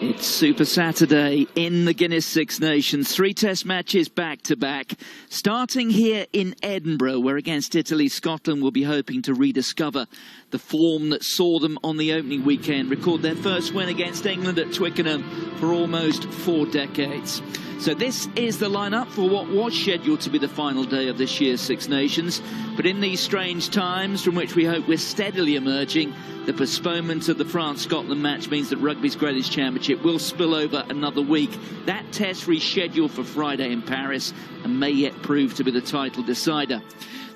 It's Super Saturday in the Guinness Six Nations. 3 test matches back-to-back. Starting here in Edinburgh, where against Italy, Scotland will be hoping to rediscover the form that saw them on the opening weekend record their first win against England at Twickenham for almost 4 decades. So this is the lineup for what was scheduled to be the final day of this year's Six Nations. But in these strange times from which we hope we're steadily emerging, the postponement of the France-Scotland match means that rugby's greatest championship will spill over another week. That test rescheduled for Friday in Paris and may yet prove to be the title decider.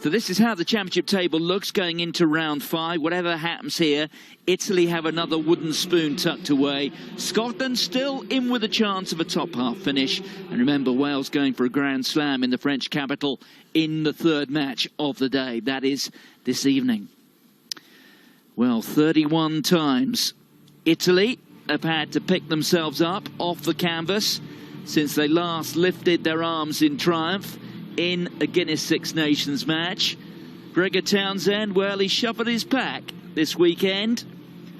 So this is how the championship table looks going into round 5. Whatever happens here, Italy have another wooden spoon tucked away. Scotland still in with a chance of a top half finish. And remember, Wales going for a Grand Slam in the French capital in the 3rd match of the day. That is this evening. Well, 31 times Italy have had to pick themselves up off the canvas since they last lifted their arms in triumph in a Guinness Six Nations match. Gregor Townsend, well, he shuffled his pack this weekend,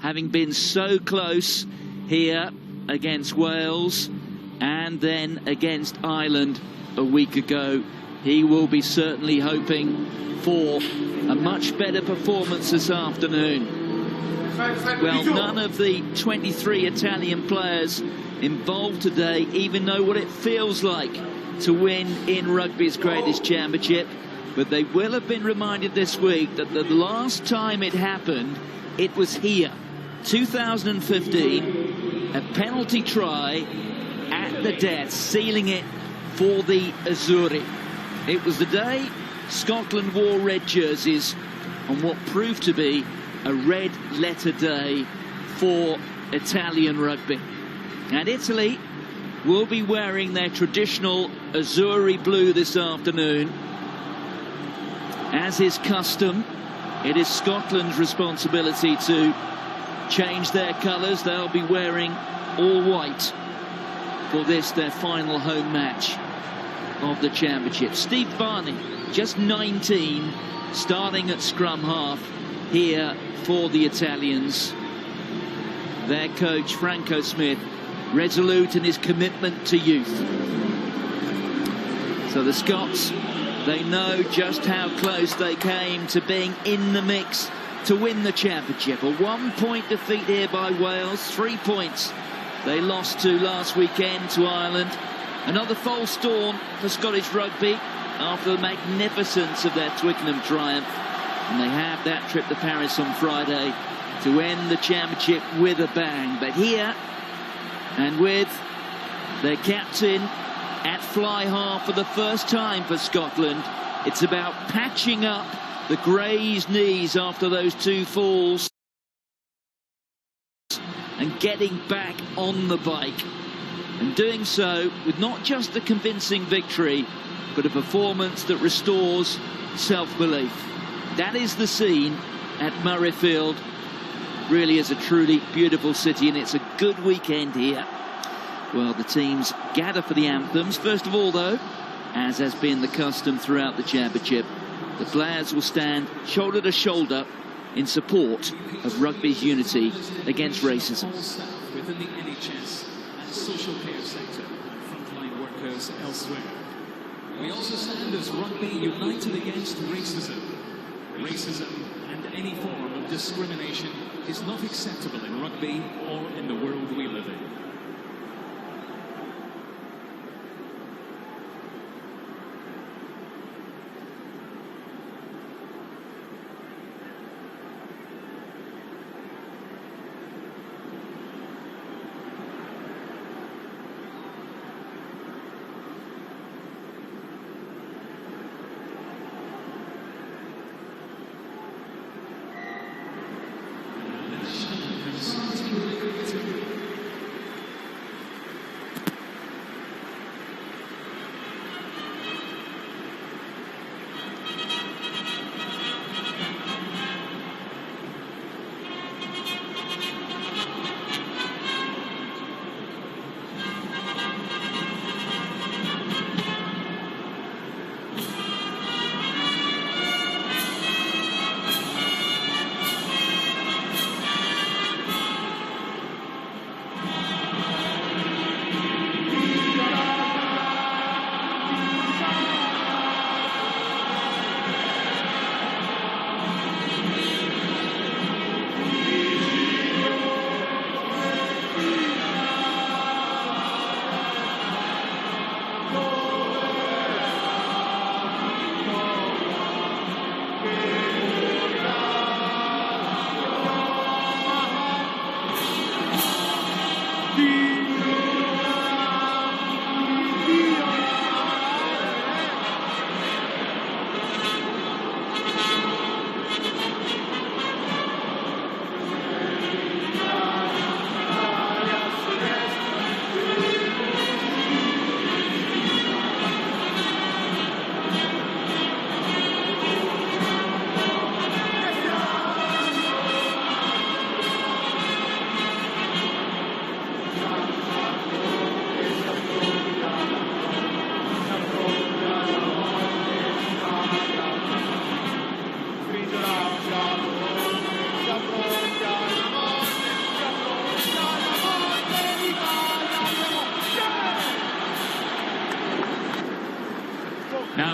having been so close here against Wales and then against Ireland a week ago. He will be certainly hoping for a much better performance this afternoon. Well, none of the 23 Italian players involved today even know what it feels like to win in rugby's greatest championship, but they will have been reminded this week that the last time it happened, it was here, 2015, a penalty try at the death, sealing it for the Azzurri. It was the day Scotland wore red jerseys on what proved to be a red letter day for Italian rugby. And Italy will be wearing their traditional Azzurri blue this afternoon. As is custom, it is Scotland's responsibility to change their colours. They'll be wearing all white for this, their final home match of the championship. Steve Barney, just 19, starting at scrum half here for the Italians. Their coach, Franco Smith, resolute in his commitment to youth. So the Scots, they know just how close they came to being in the mix to win the championship. A 1-point defeat here by Wales, 3 points they lost to last weekend to Ireland. Another false dawn for Scottish rugby after the magnificence of their Twickenham triumph. And they have that trip to Paris on Friday to end the championship with a bang. But here, and with their captain at fly half for the first time for Scotland, it's about patching up the grazed knees after those 2 falls and getting back on the bike. And doing so with not just a convincing victory, but a performance that restores self-belief. That is the scene at Murrayfield. Really is a truly beautiful city, and it's a good weekend here. Well, the teams gather for the anthems. First of all, though, as has been the custom throughout the championship, the players will stand shoulder to shoulder in support of rugby's unity against racism. Within the NHS and social care sector and frontline workers elsewhere. We also stand as rugby united against racism. Racism and any form of discrimination is not acceptable in rugby or in the world we live in.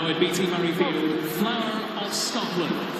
Now at BT Murrayfield, Flower of Scotland.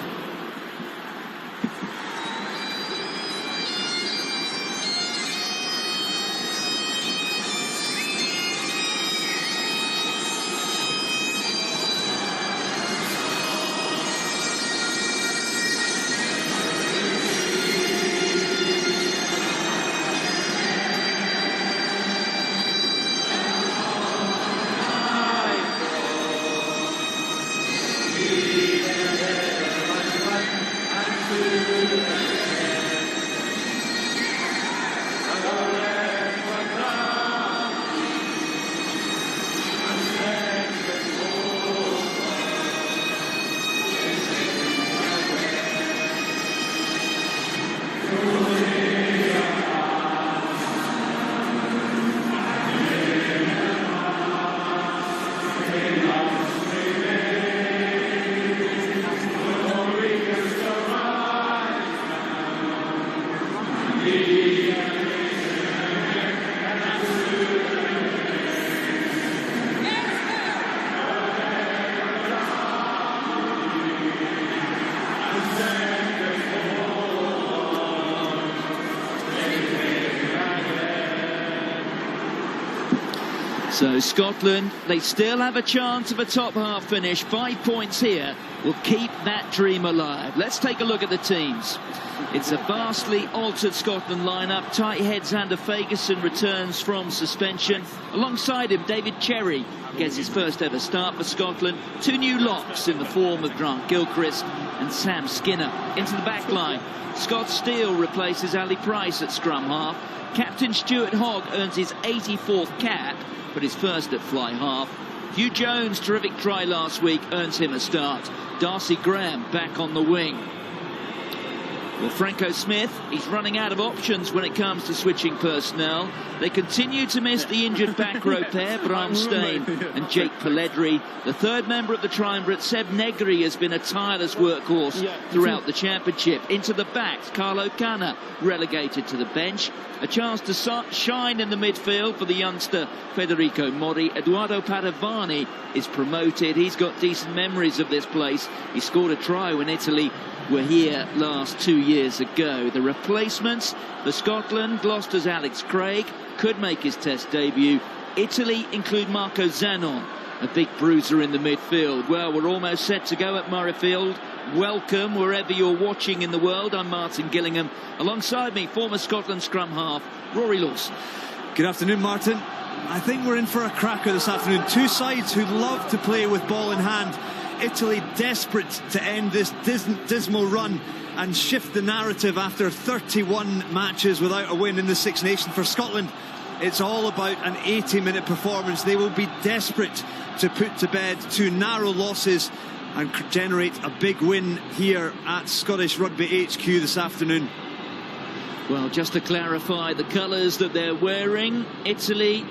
So Scotland, they still have a chance of a top half finish. 5 points here will keep that dream alive. Let's take a look at the teams. It's a vastly altered Scotland lineup. Tight head Xander Fagerson returns from suspension. Alongside him, David Cherry gets his first ever start for Scotland. 2 new locks in the form of Grant Gilchrist and Sam Skinner. Into the back line, Scott Steele replaces Ali Price at scrum half. Captain Stuart Hogg earns his 84th cap, but his first at fly half. Hugh Jones, terrific try last week, earns him a start. Darcy Graham back on the wing. Well, Franco Smith, he's running out of options when it comes to switching personnel. They continue to miss the injured back row pair, Bram Steyn and Jake Pelledri. The third member of the triumvirate, Seb Negri, has been a tireless workhorse throughout the championship. Into the backs, Carlo Canna relegated to the bench. A chance to shine in the midfield for the youngster Federico Mori. Eduardo Padovani is promoted. He's got decent memories of this place. He scored a try when Italy were here last 2 years ago. The replacements for Scotland, Gloucester's Alex Craig could make his test debut. Italy include Marco Zanon, a big bruiser in the midfield. Well, we're almost set to go at Murrayfield. Welcome wherever you're watching in the world. I'm Martin Gillingham. Alongside me, former Scotland scrum half, Rory Lawson. Good afternoon, Martin. I think we're in for a cracker this afternoon. Two sides who love to play with ball in hand. Italy desperate to end this dismal run and shift the narrative after 31 matches without a win in the Six Nations. For Scotland, it's all about an 80-minute performance. They will be desperate to put to bed 2 narrow losses and generate a big win here at Scottish Rugby HQ this afternoon. Well, just to clarify the colours that they're wearing, Italy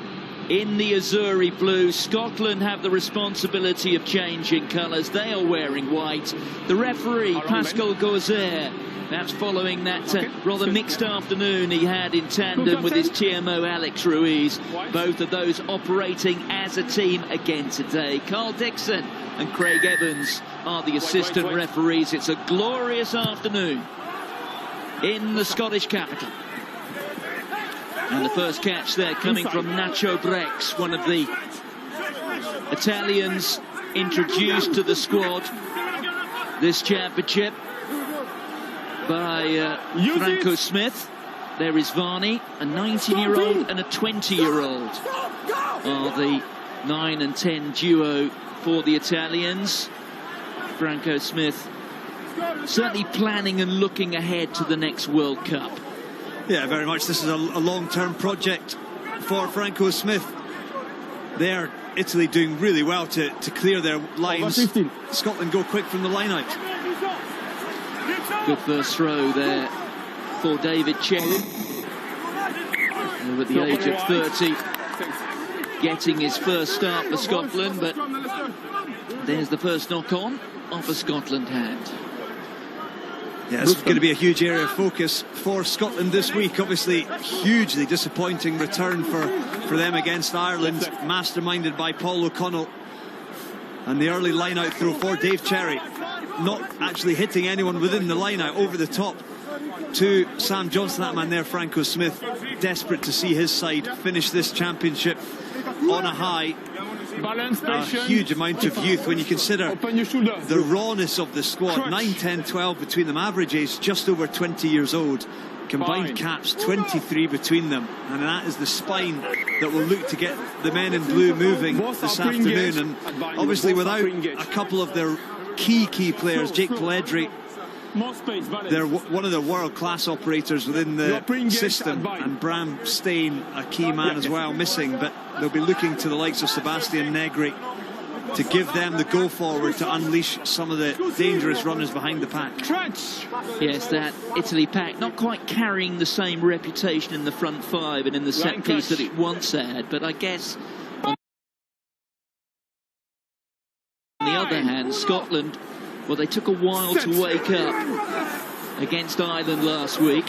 in the Azzurri blue. Scotland have the responsibility of changing colours. They are wearing white. The referee, Pascal Gauzer, that's following that rather mixed afternoon he had in tandem with his TMO Alex Ruiz. Both of those operating as a team again today. Carl Dixon and Craig Evans are the assistant referees. It's a glorious afternoon in the Scottish capital. And the first catch there coming from Nacho Brex, one of the Italians introduced to the squad this championship by Franco Smith. There is Varney, a 19-year-old and a 20-year-old are the 9 and 10 duo for the Italians. Franco Smith certainly planning and looking ahead to the next World Cup. Yeah, very much. This is a long-term project for Franco Smith. There, Italy doing really well to clear their lines. Scotland go quick from the line-out. Good first throw there for David Cherry. At the age of 30, getting his first start for Scotland, but there's the first knock-on off a Scotland hand. Yeah, it's going to be a huge area of focus for Scotland this week. Obviously, hugely disappointing return for them against Ireland, masterminded by Paul O'Connell. And the early line-out throw for Dave Cherry, not actually hitting anyone within the line-out, over the top to Sam Johnson. That man there, Franco Smith, desperate to see his side finish this championship on a high. A huge amount of youth when you consider the rawness of the squad. 9, 10, 12 between them, average age just over 20 years old. Combined caps 23 between them, and that is the spine that will look to get the men in blue moving this afternoon. And obviously without a couple of their key players, Jake Pelledri, they're one of the world-class operators within the system, and Bram Stain, a key man as well, missing. But they'll be looking to the likes of Sebastian Negri to give them the go forward to unleash some of the dangerous runners behind the pack. Yes, that Italy pack not quite carrying the same reputation in the front five and in the set piece that it once had, but I guess on the other hand, Scotland, well, they took a while to wake up against Ireland last week,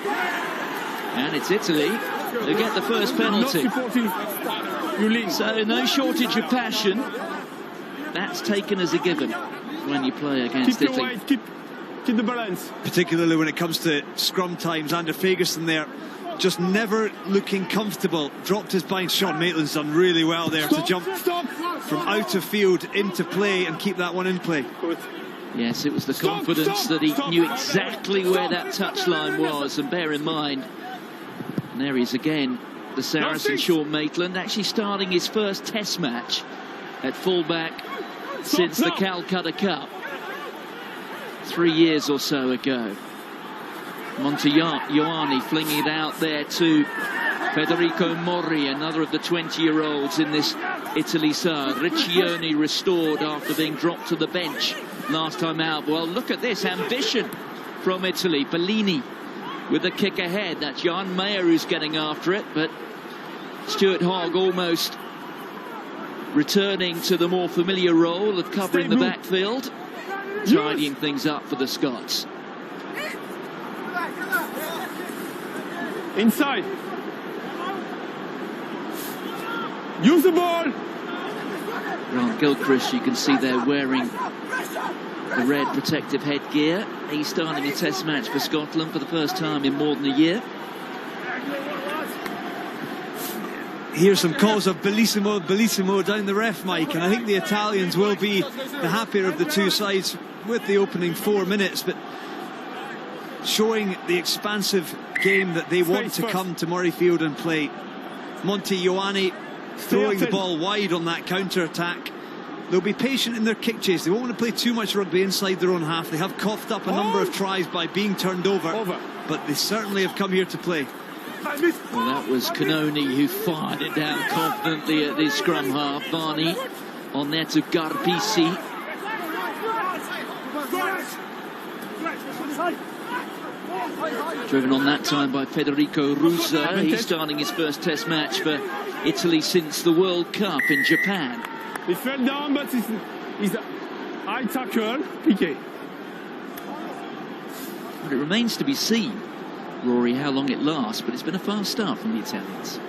and it's Italy who get the first penalty. So no shortage of passion. That's taken as a given when you play against Italy. Keep the balance. Particularly when it comes to scrum times. Ander Fagerson there, just never looking comfortable. Dropped his bind. Sean Maitland's done really well there to jump from out of field into play and keep that one in play. Yes, it was the confidence that he knew exactly where that touchline was. And bear in mind, and there he is again, the Saracen Sean Maitland, actually starting his first test match at fullback since the Calcutta Cup 3 years or so ago. Montejoani flinging it out there to Federico Mori, another of the 20-year-olds in this Italy side. Riccioni restored after being dropped to the bench last time out. Well, look at this ambition from Italy. Bellini with the kick ahead. That's Jan Meyer who's getting after it, but Stuart Hogg almost returning to the more familiar role of covering the backfield, tidying things up for the Scots. Inside. Use the ball. Grant Gilchrist, you can see they're wearing the red protective headgear. He's starting a test match for Scotland for the first time in more than a year. Here's some calls of bellissimo down the ref mic, and I think the Italians will be the happier of the two sides with the opening 4 minutes, but showing the expansive game that they want to come to Murrayfield and play. Montejoani throwing the ball wide on that counter-attack. They'll be patient in their kick chase. They won't want to play too much rugby inside their own half. They have coughed up a number of tries by being turned over, but they certainly have come here to play. Well, that was Canoni who fired it down confidently at the scrum half. Varney on there to Garbisi. Driven on that time by Federico Rusa. He's starting his first test match for Italy since the World Cup in Japan. He fell down, but he's a high tackle. Piqué. But it remains to be seen, Rory, how long it lasts, but it's been a fast start from the Italians.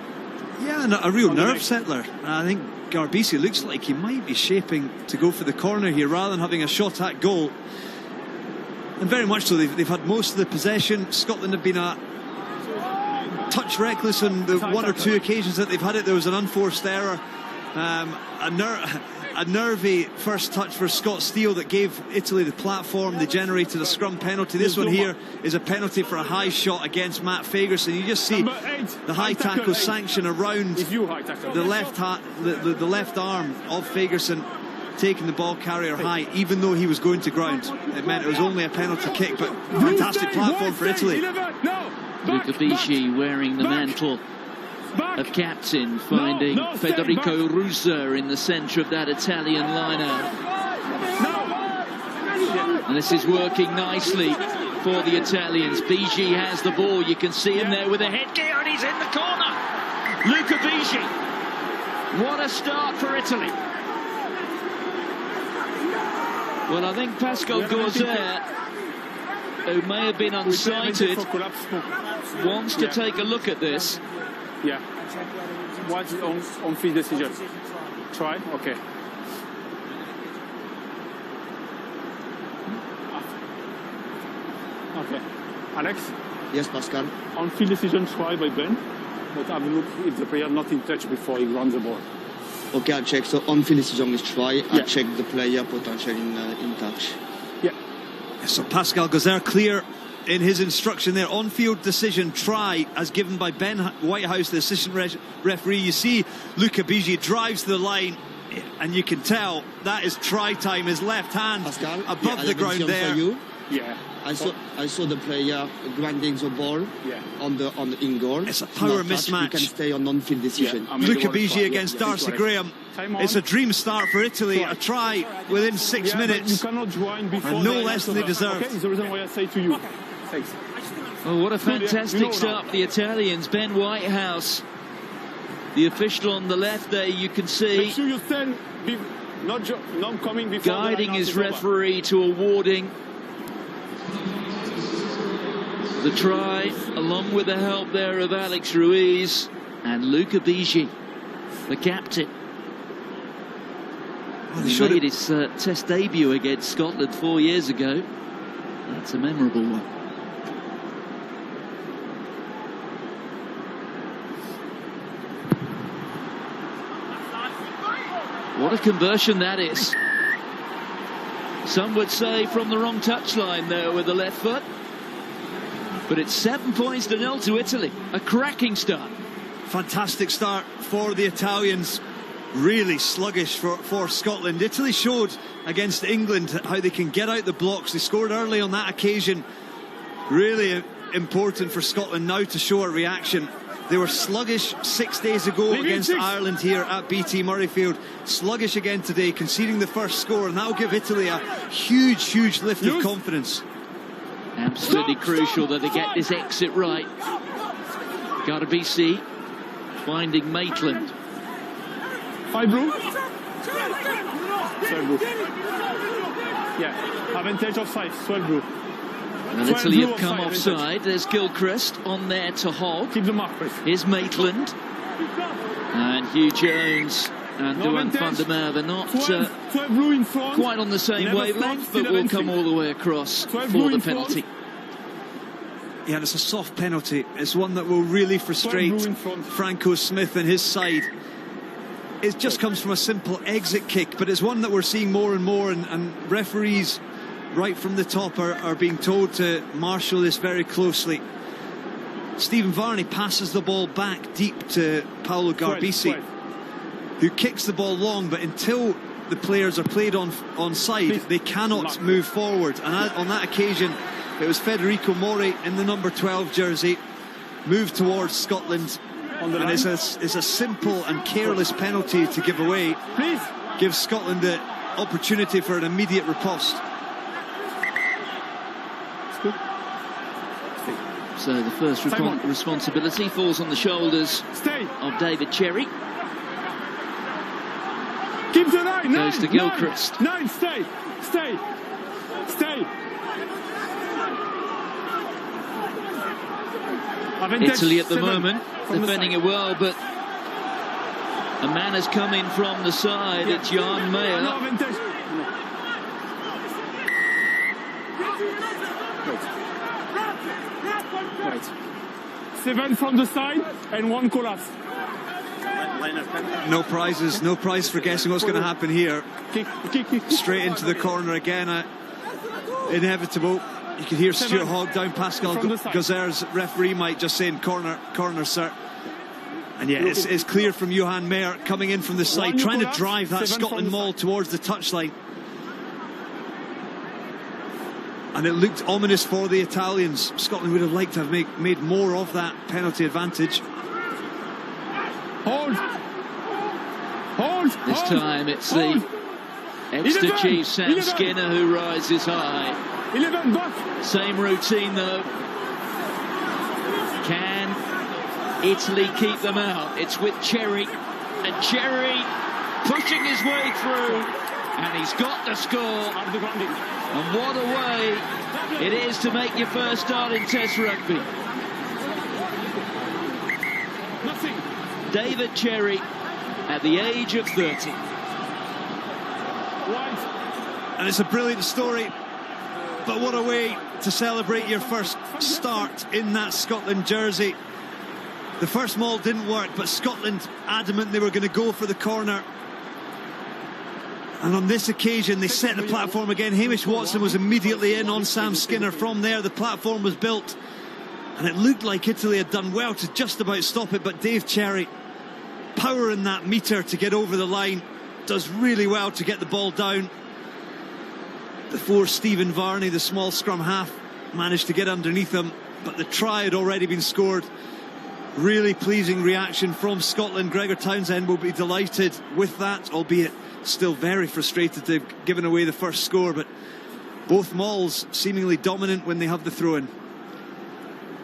Yeah, and a real nerve settler. I think Garbisi looks like he might be shaping to go for the corner here rather than having a shot at goal. And very much so, they've had most of the possession. Scotland have been a touch reckless on the one or two occasions that they've had it. There was an unforced error. A nervy first touch for Scott Steele that gave Italy the platform. They generated a scrum penalty. This one here is a penalty for a high shot against Matt Fagerson. You just see the high tackle sanction around the left arm of Fagerson, taking the ball carrier high, even though he was going to ground. It meant it was only a penalty kick, but fantastic platform for Italy. Luca Bisci wearing the mantle of captain, finding Federico Rusa in the centre of that Italian lineup. And this is working nicely for the Italians. Bisci has the ball. You can see him there with a headgear, and he's in the corner. Luca Bisci. What a start for Italy. Well, I think Pascal Gorzet, who may have been unsighted, wants to take a look at this. Yeah. What's on field decision? Try? Okay. Okay. Alex, Yes, Pascal. on-field decision try by Ben, but have a look if the player not in touch before he runs the ball. Okay, I'll check. So on-field decision is try. Yeah. I'll check the player potential in touch. Yeah. So Pascal Gazer clear in his instruction there. On-field decision try as given by Ben Whitehouse, the assistant referee. You see Luca Bigi drives the line, and you can tell that is try time. His left hand Pascal, above the ground there. You. Yeah. I saw the player grinding the ball Yeah. on the in goal. It's a power Not touch. mismatch. You can stay on on-field decision. Yeah, I mean, Luca the one Bigi try. against Yeah, Darcy correct. Graham. Time on. It's a dream start for Italy. Try. A try within 6 Yeah, but minutes. you cannot join before And no the less end than of they the- deserved. Okay, it's the reason why I say to you. Thanks. Oh, what a fantastic You know start now. for the Italians. Ben Whitehouse, the official on the left there, you can Make see, sure you stand, not coming before guiding the his line out is over. referee to awarding the try, along with the help there of Alex Ruiz and Luca Bigi, the captain. Well, they He showed made it. his test debut against Scotland 4 years ago. That's a memorable one. What a conversion that is. Some would say from the wrong touchline there with the left foot. But it's 7 points to 0 to Italy. A cracking start. Fantastic start for the Italians. Really sluggish for Scotland. Italy showed against England how they can get out the blocks. They scored early on that occasion. Really important for Scotland now to show a reaction. They were sluggish 6 days ago against Ireland here at BT Murrayfield. Sluggish again today, conceding the first score, and that'll give Italy a huge lift of confidence. Absolutely crucial that they get this exit right. Garbisi finding Maitland. 5 blue. 12 blue. Yeah, advantage offside, 12 blue. And 12 Italy blue have come offside. offside. There's Gilchrist on there to Hogg. Keep the mark, please. Here's Maitland. And Hugh Jones and No Duan van advantage. der Merwe not 12 blue in front. quite on the same 11 wavelength, front, but will 11 come front. all the way across 12 for blue the in front. penalty. Yeah, and it's a soft penalty. It's one that will really frustrate blue in front. Franco Smith and his side. It just comes from a simple exit kick, but it's one that we're seeing more and more, and referees right from the top are being told to marshal this very closely. Stephen Varney passes the ball back deep to Paolo Garbisi, 12. who kicks the ball long, but until the players are played on side, Please. they cannot move forward. And on that occasion, it was Federico Mori in the number 12 jersey, moved towards Scotland. On the And line. it's a simple and careless penalty to give away. Please. Gives Scotland the opportunity for an immediate riposte. It's good. So the first Time on. responsibility falls on the shoulders Stay. of David Cherry. Keep the 9. Goes to Gilchrist. 9. Stay. Stay. Stay. Advantage Italy at the 7 moment from the defending side. it well, but a man has come in from the side. Yeah. It's Jan Meyer. No advantage. Right. 7 from the side and 1 collapse. No prizes, no prize for guessing what's going to happen here. Kick. Straight into the corner again. Inevitable. You can hear Stuart Hogg down. Pascal From the side. Gazer's referee might just saying corner, sir. And yeah, it's clear from Johan Meyer coming in from the side, trying to collapse, drive that 7 from Scotland the maul side. towards the touchline. And it looked ominous for the Italians. Scotland would have liked to have made more of that penalty advantage. Hold. This time it's the Hold. extra 11, chief Sam 11. Skinner who rises high. 11 back. Same routine though. Can Italy keep them out? It's with Cherry, and Cherry pushing his way through, and he's got the score. Up the grounding. And what a way it is to make your first start in Test rugby. Nothing. David Cherry at the age of 30. White. And it's a brilliant story. But what a way to celebrate your first start in that Scotland jersey. The first maul didn't work, but Scotland adamant they were going to go for the corner. And on this occasion, they set the platform again. Hamish Watson was immediately in on Sam Skinner. From there, the platform was built. And it looked like Italy had done well to just about stop it, but Dave Cherry, power in that metre to get over the line, does really well to get the ball down. Before Stephen Varney, the small scrum half, managed to get underneath him, but the try had already been scored. Really pleasing reaction from Scotland. Gregor Townsend will be delighted with that, albeit still very frustrated to have given away the first score, but both mauls seemingly dominant when they have the throw-in.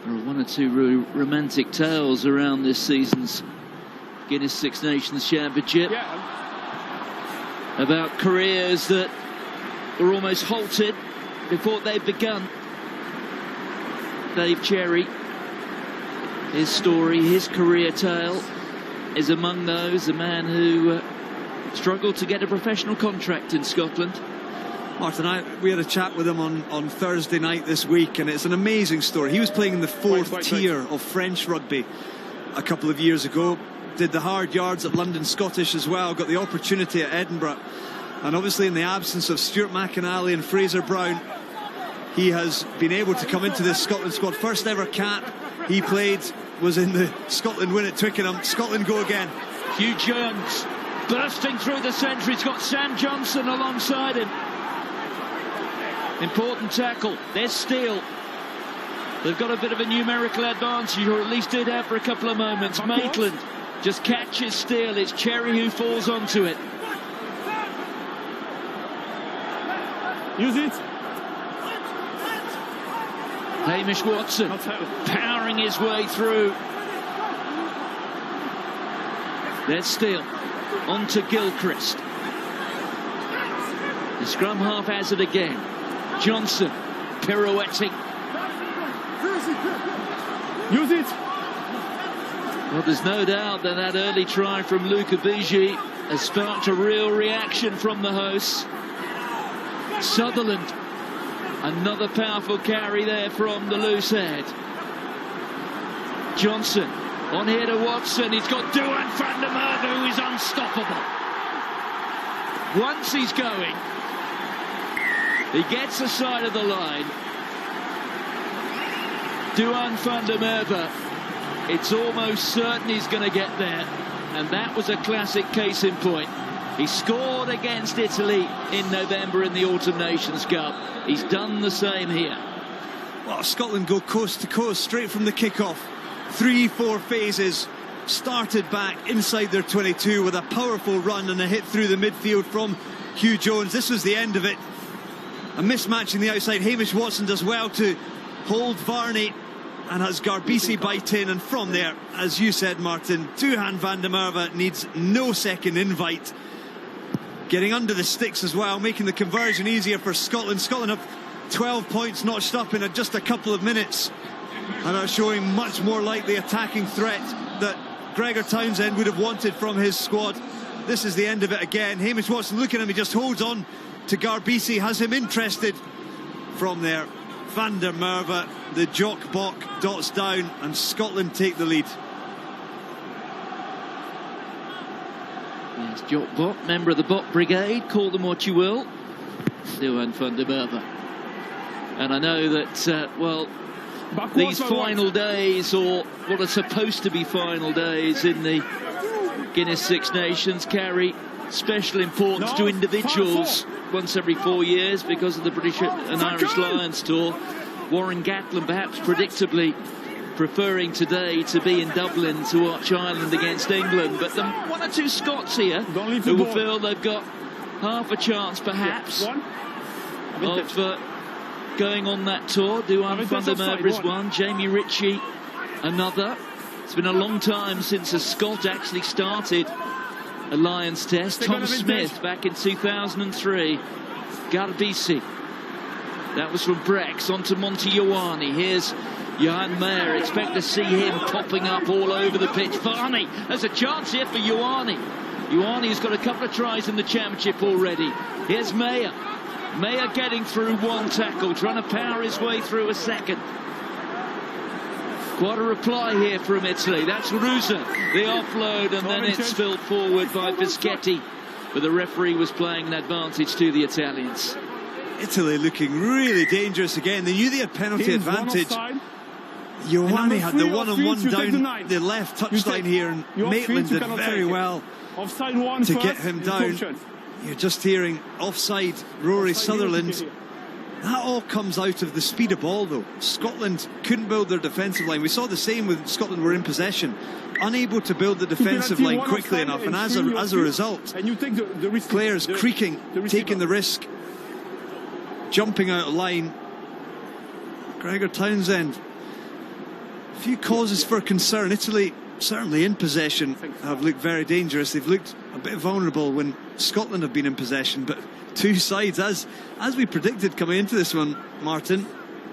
There are one or two romantic tales around this season's Guinness Six Nations Championship about careers that were almost halted before they'd begun. Dave Cherry, his story, his career tale is among those. A man who struggled to get a professional contract in Scotland. Martin, we had a chat with him on Thursday night this week, and it's an amazing story. He was playing in the fourth tier of French rugby a couple of years ago. Did the hard yards at London Scottish as well. Got the opportunity at Edinburgh. And obviously in the absence of Stuart McInally and Fraser Brown, he has been able to come into this Scotland squad. First ever cap he played was in the Scotland win at Twickenham. Scotland go again. Hugh Jones bursting through the centre. He's got Sam Johnson alongside him. Important tackle. There's Steele. They've got a bit of a numerical advantage, or at least did have for a couple of moments. Maitland just catches Steele. It's Cherry who falls onto it. Use it. Hamish Watson powering his way through. There's Steele. On to Gilchrist. The scrum half has it again. Johnson pirouetting. Use it. Well, there's no doubt that that early try from Luca Bigi has sparked a real reaction from the hosts. Sutherland, another powerful carry there from the loose head. Johnson on here to Watson. He's got Duan van der Merwe, who is unstoppable. Once he's going, he gets the side of the line. Duan van der Merwe, it's almost certain he's going to get there. And that was a classic case in point. He scored against Italy in November in the Autumn Nations Cup. He's done the same here. Well, Scotland go coast to coast straight from the kickoff. 3-4 phases. Started back inside their 22 with a powerful run and a hit through the midfield from Hugh Jones. This was the end of it. A mismatch in the outside. Hamish Watson does well to hold Varney and has Garbisi bite in, and from there, as you said, Martin, Duhan van der Merwe needs no second invite. Getting under the sticks as well, making the conversion easier for Scotland. Scotland have 12 points notched up in just a couple of minutes and are showing much more like the attacking threat that Gregor Townsend would have wanted from his squad. This is the end of it again. Hamish Watson, look at him, he just holds on to Garbisi, has him interested. From there, van der Merwe, the Jock Bok dots down, and Scotland take the lead. Yes, Jock Bok, member of the Bok Brigade, call them what you will. Duan van der Merwe. And I know that, well, these final days, or what are supposed to be final days in the Guinness Six Nations, carry special importance to individuals once every 4 years because of the British and Irish Lions tour. Warren Gatland perhaps predictably preferring today to be in Dublin to watch Ireland against England, but the one or two Scots here who will feel they've got half a chance perhaps of going on that tour. Duan van der Merwe is one, Jamie Ritchie another. It's been a long time since a Scot actually started a Lions test. Tom Smith back in 2003. Garbisi. That was from Brex. On to Monty Ioane. Here's Johan Meyer. Expect to see him popping up all over the pitch. Varney, there's a chance here for Ioane. Ioane's got a couple of tries in the championship already. Here's Meyer. Meyer getting through one tackle, trying to power his way through a second. Quite a reply here from Italy. That's Rusa, the offload, and then it's spilled forward by Bischetti. But the referee was playing an advantage to the Italians. Italy looking really dangerous again. They knew they had penalty advantage. Ioane had the one-on-one down the left touchline here, and Maitland did very well to get him down. You're just hearing offside Rory Sutherland. That all comes out of the speed of ball, though. Scotland couldn't build their defensive line. We saw the same when Scotland were in possession, unable to build the defensive line quickly enough, and as a result, players creaking, taking the risk, jumping out of line. Gregor Townsend, a few causes for concern. Italy, certainly in possession, have looked very dangerous. They've looked a bit vulnerable when Scotland have been in possession, but two sides, as we predicted coming into this one, Martin,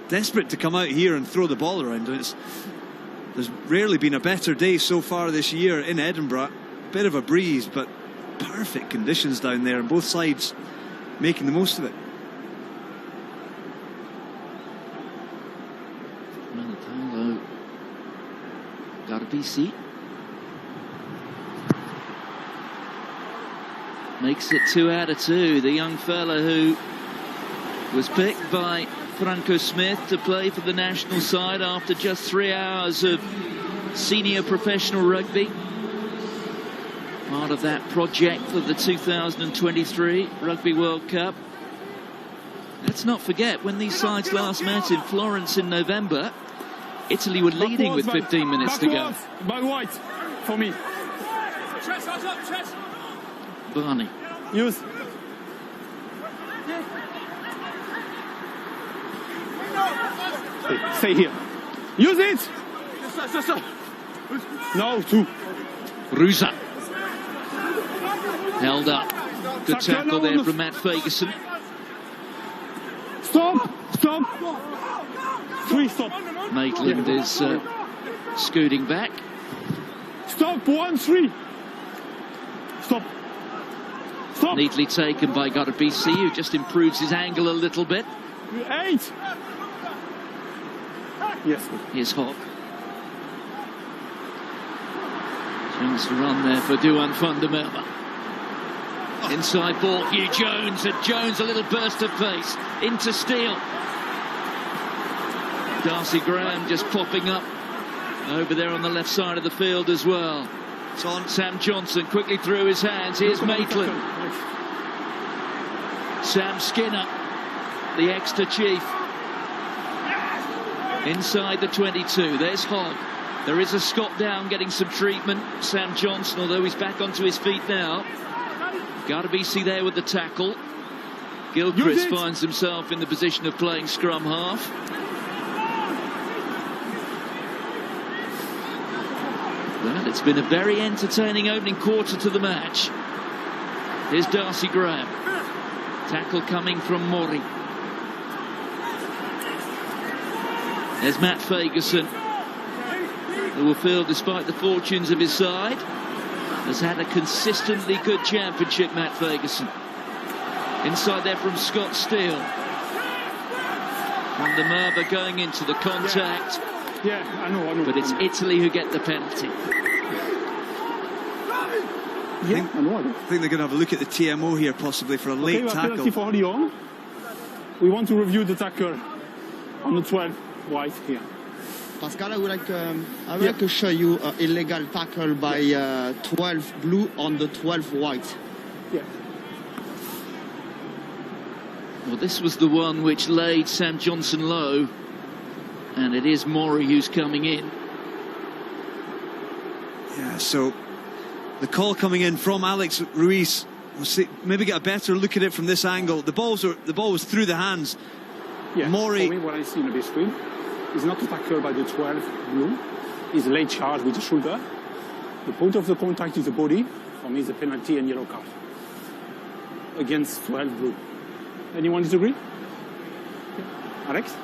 desperate to come out here and throw the ball around. There's rarely been a better day so far this year in Edinburgh. Bit of a breeze, but perfect conditions down there, and both sides making the most of it. Paolo Garbisi makes it 2 out of 2. The young fella who was picked by Franco Smith to play for the national side after just 3 hours of senior professional rugby. Part of that project for the 2023 Rugby World Cup. Let's not forget, when these sides last met in Florence in November, Italy were leading with 15 minutes to go. By White, for me. Barney. Use. Stay here. Use it! No, 2. Rusa. Held up. Good tackle there from Matt Fagerson. Stop! Stop! 3, stop. Maitland is scooting back. Stop, 1, 3. Stop. Stop. Neatly taken by Garbisi, who just improves his angle a little bit. 8. Yes. Here's Hogg. Chance to run there for Duhan van der Merwe. Inside ball, Hugh Jones, and Jones a little burst of pace into Steele. Darcy Graham just popping up over there on the left side of the field as well. It's on. Sam Johnson quickly through his hands. Here's Maitland. Sam Skinner, the extra chief. Inside the 22, there's Hogg. There is a Scott down getting some treatment. Sam Johnson, although he's back onto his feet now. Garbisi there with the tackle. Gilchrist finds himself in the position of playing scrum half. Well, it's been a very entertaining opening quarter to the match. Here's Darcy Graham. Tackle coming from Mori. There's Matt Fagerson, who will feel, despite the fortunes of his side, has had a consistently good championship, Matt Fagerson. Inside there from Scott Steele. Van der Merwe going into the contact. Yeah, I know. But it's Italy who get the penalty. Yeah, I know. I think they're going to have a look at the TMO here, possibly, for a late tackle. Penalty for Lyon. We want to review the tackle on the 12 white here. Pascal, I would like to show you an illegal tackle by 12 blue on the 12 white. Yeah. Well, this was the one which laid Sam Johnson low, and it is Mori who's coming in. Yeah, so the call coming in from Alex Ruiz. We'll see, maybe get a better look at it from this angle. The ball was through the hands. Yeah, Mori. For me, what I see on the screen is not a tackle by the 12 blue. It's a late charge with the shoulder. The point of the contact is the body. For me, it's a penalty and yellow card against 12 blue. Anyone disagree? Yeah. Alex?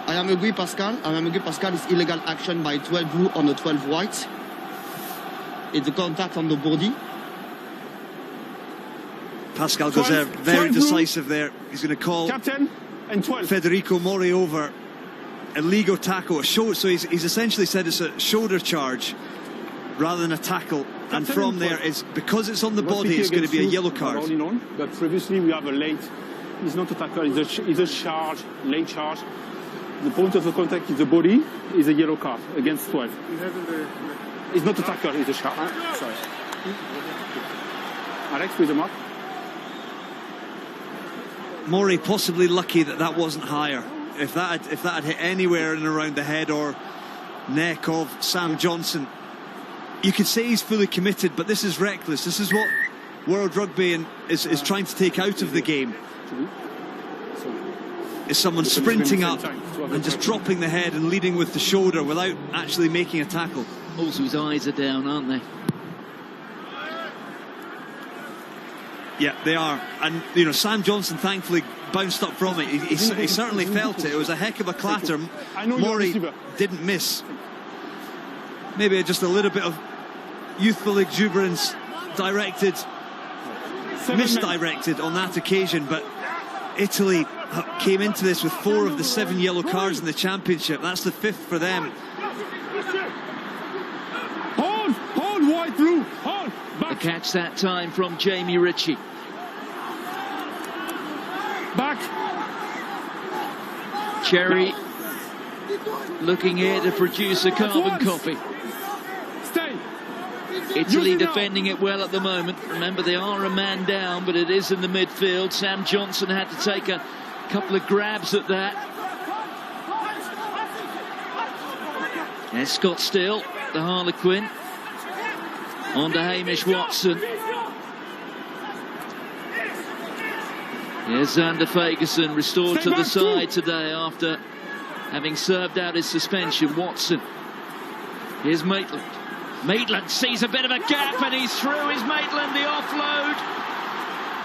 I am agree, Pascal. It's illegal action by 12 blue on the 12 white. It's a contact on the body. Pascal Gozer, very decisive there. He's going to call Captain and 12. Federico Mori over. Illegal tackle, so he's essentially said it's a shoulder charge rather than a tackle, and from there, it's because it's on the body, it's going to be a yellow card. But previously we have a late, it's not a tackle, it's a charge, late charge. The point of the contact is the body, is a yellow card against 12. It's not a tackle, it's a charge. Sorry. Alex, with the mark. Mori possibly lucky that wasn't higher. If that had hit anywhere in and around the head or neck of Sam Johnson, you could say he's fully committed, but this is reckless. This is what World Rugby is trying to take out of the game. Is someone sprinting up and just dropping the head and leading with the shoulder without actually making a tackle. Also, his eyes are down, aren't they? Yeah, they are. And, you know, Sam Johnson thankfully bounced up from it. He certainly felt it. It was a heck of a clatter. Mori didn't miss. Maybe just a little bit of youthful exuberance misdirected on that occasion, but Italy came into this with 4 of the 7 yellow cards in the championship. That's the 5th for them. Hold, white, blue, hold, back. The catch that time from Jamie Ritchie. Back. Cherry looking here to produce a carbon copy. Stay. Italy defending it well at the moment. Remember, they are a man down, but it is in the midfield. Sam Johnson had to take a couple of grabs at that. There's Scott Still, the Harlequin. On to Hamish Watson. Here's Xander Fagerson, restored to the side today after having served out his suspension. Watson. Here's Maitland. Maitland sees a bit of a gap and he's through. Is Maitland the offload?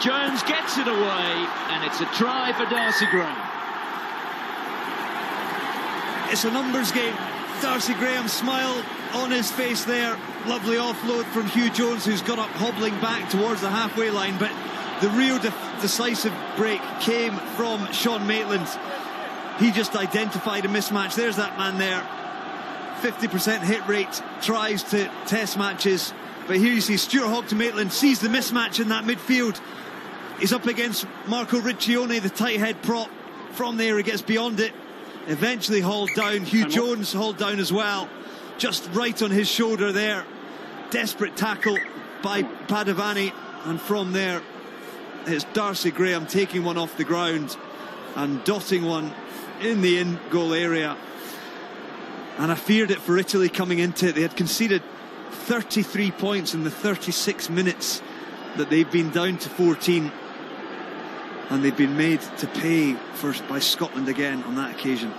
Jones gets it away and it's a try for Darcy Graham. It's a numbers game. Darcy Graham smile on his face there. Lovely offload from Hugh Jones, who's got up hobbling back towards the halfway line, but the real decisive break came from Sean Maitland. He just identified a mismatch. There's that man there. 50% hit rate, tries to test matches, but here you see Stuart Hogg-Maitland sees the mismatch in that midfield. He's up against Marco Riccione, the tight head prop. From there he gets beyond it, eventually hauled down. Hugh Jones hauled down as well, just right on his shoulder there. Desperate tackle by Padovani, and from there it's Darcy Graham taking one off the ground and dotting one in the in-goal area. And I feared it for Italy coming into it. They had conceded 33 points in the 36 minutes that they've been down to 14, and they've been made to pay by Scotland again on that occasion.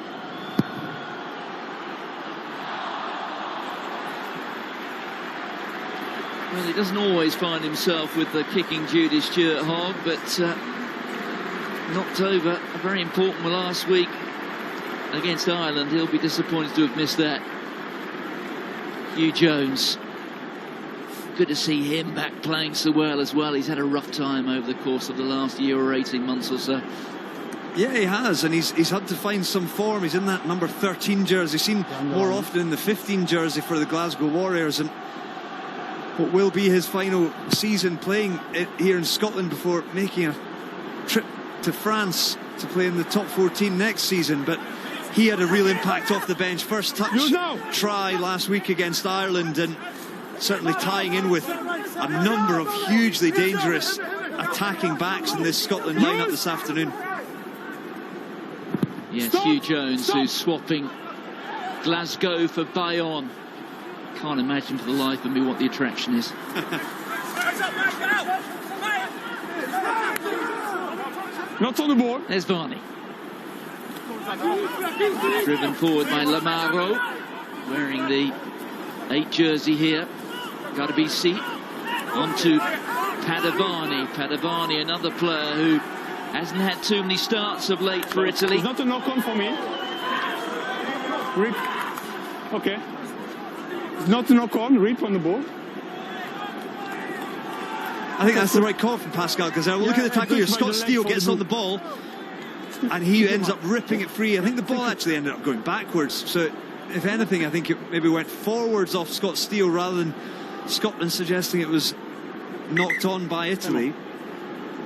Well, he doesn't always find himself with the kicking duty, Stuart Hogg, but knocked over a very important one last week against Ireland. He'll be disappointed to have missed that. Hugh Jones, good to see him back playing so well as well. He's had a rough time over the course of the last year or 18 months or so. Yeah, he has, and he's had to find some form. He's in that number 13 jersey, seen more often in the 15 jersey for the Glasgow Warriors, and what will be his final season playing it here in Scotland before making a trip to France to play in the top 14 next season. But he had a real impact off the bench. First touch try last week against Ireland, and certainly tying in with a number of hugely dangerous attacking backs in this Scotland lineup this afternoon. Yes, Hugh Jones, who's swapping Glasgow for Bayonne. Can't imagine for the life of me what the attraction is. Not on the ball. There's Varney. Driven forward by Lamaro, wearing the 8 jersey here. Got to be seat. On to Padovani. Padovani, another player who hasn't had too many starts of late for Italy. It's not a knock-on for me. Rip. Okay. It's not a knock-on. Rip on the ball. I think that's the right call from Pascal Gazelle. Look at the tackle here. Scott Steele gets on the ball and he ends up ripping it free. I think the ball actually ended up going backwards. So, if anything, I think it maybe went forwards off Scott Steele rather than Scotland suggesting it was knocked on by Italy.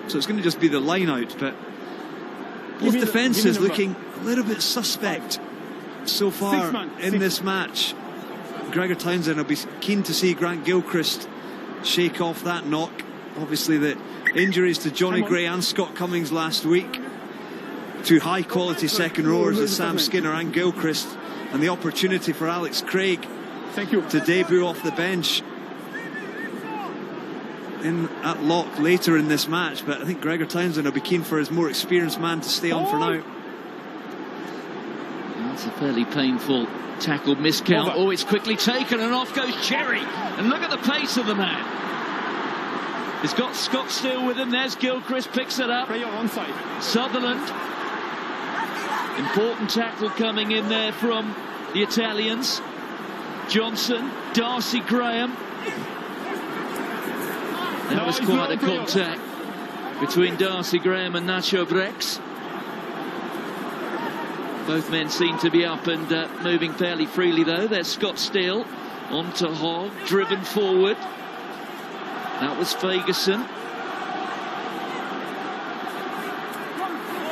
So it's going to just be the line out. But both defences looking a little bit suspect so far in this match. Gregor Townsend will be keen to see Grant Gilchrist shake off that knock. Obviously the injuries to Johnny Gray and Scott Cummings last week. Two high quality second rowers as Sam Skinner and Gilchrist, and the opportunity for Alex Craig to debut off the bench at lock later in this match. But I think Gregor Townsend will be keen for his more experienced man to stay on for now. That's a fairly painful tackle miscount. Oh, it's quickly taken and off goes Cherry. And look at the pace of the man. He's got Scott Steele with him. There's Gilchrist, picks it up. Sutherland. Important tackle coming in there from the Italians. Johnson, Darcy Graham. That was quite a contact between Darcy Graham and Nacho Brex. Both men seem to be up and moving fairly freely though. There's Scott Steele onto Hogg, driven forward. That was Fagerson.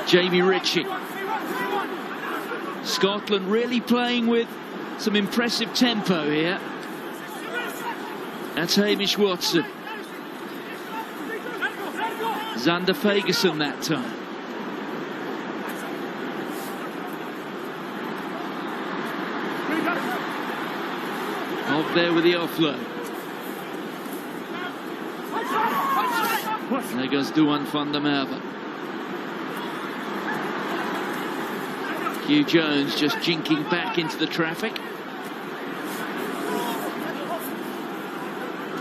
Jamie Ritchie. Scotland really playing with some impressive tempo here. That's Hamish Watson. Zander Fagerson that time. Hogg there with the offload. There goes Duan van der Merwe. Hugh Jones just jinking back into the traffic.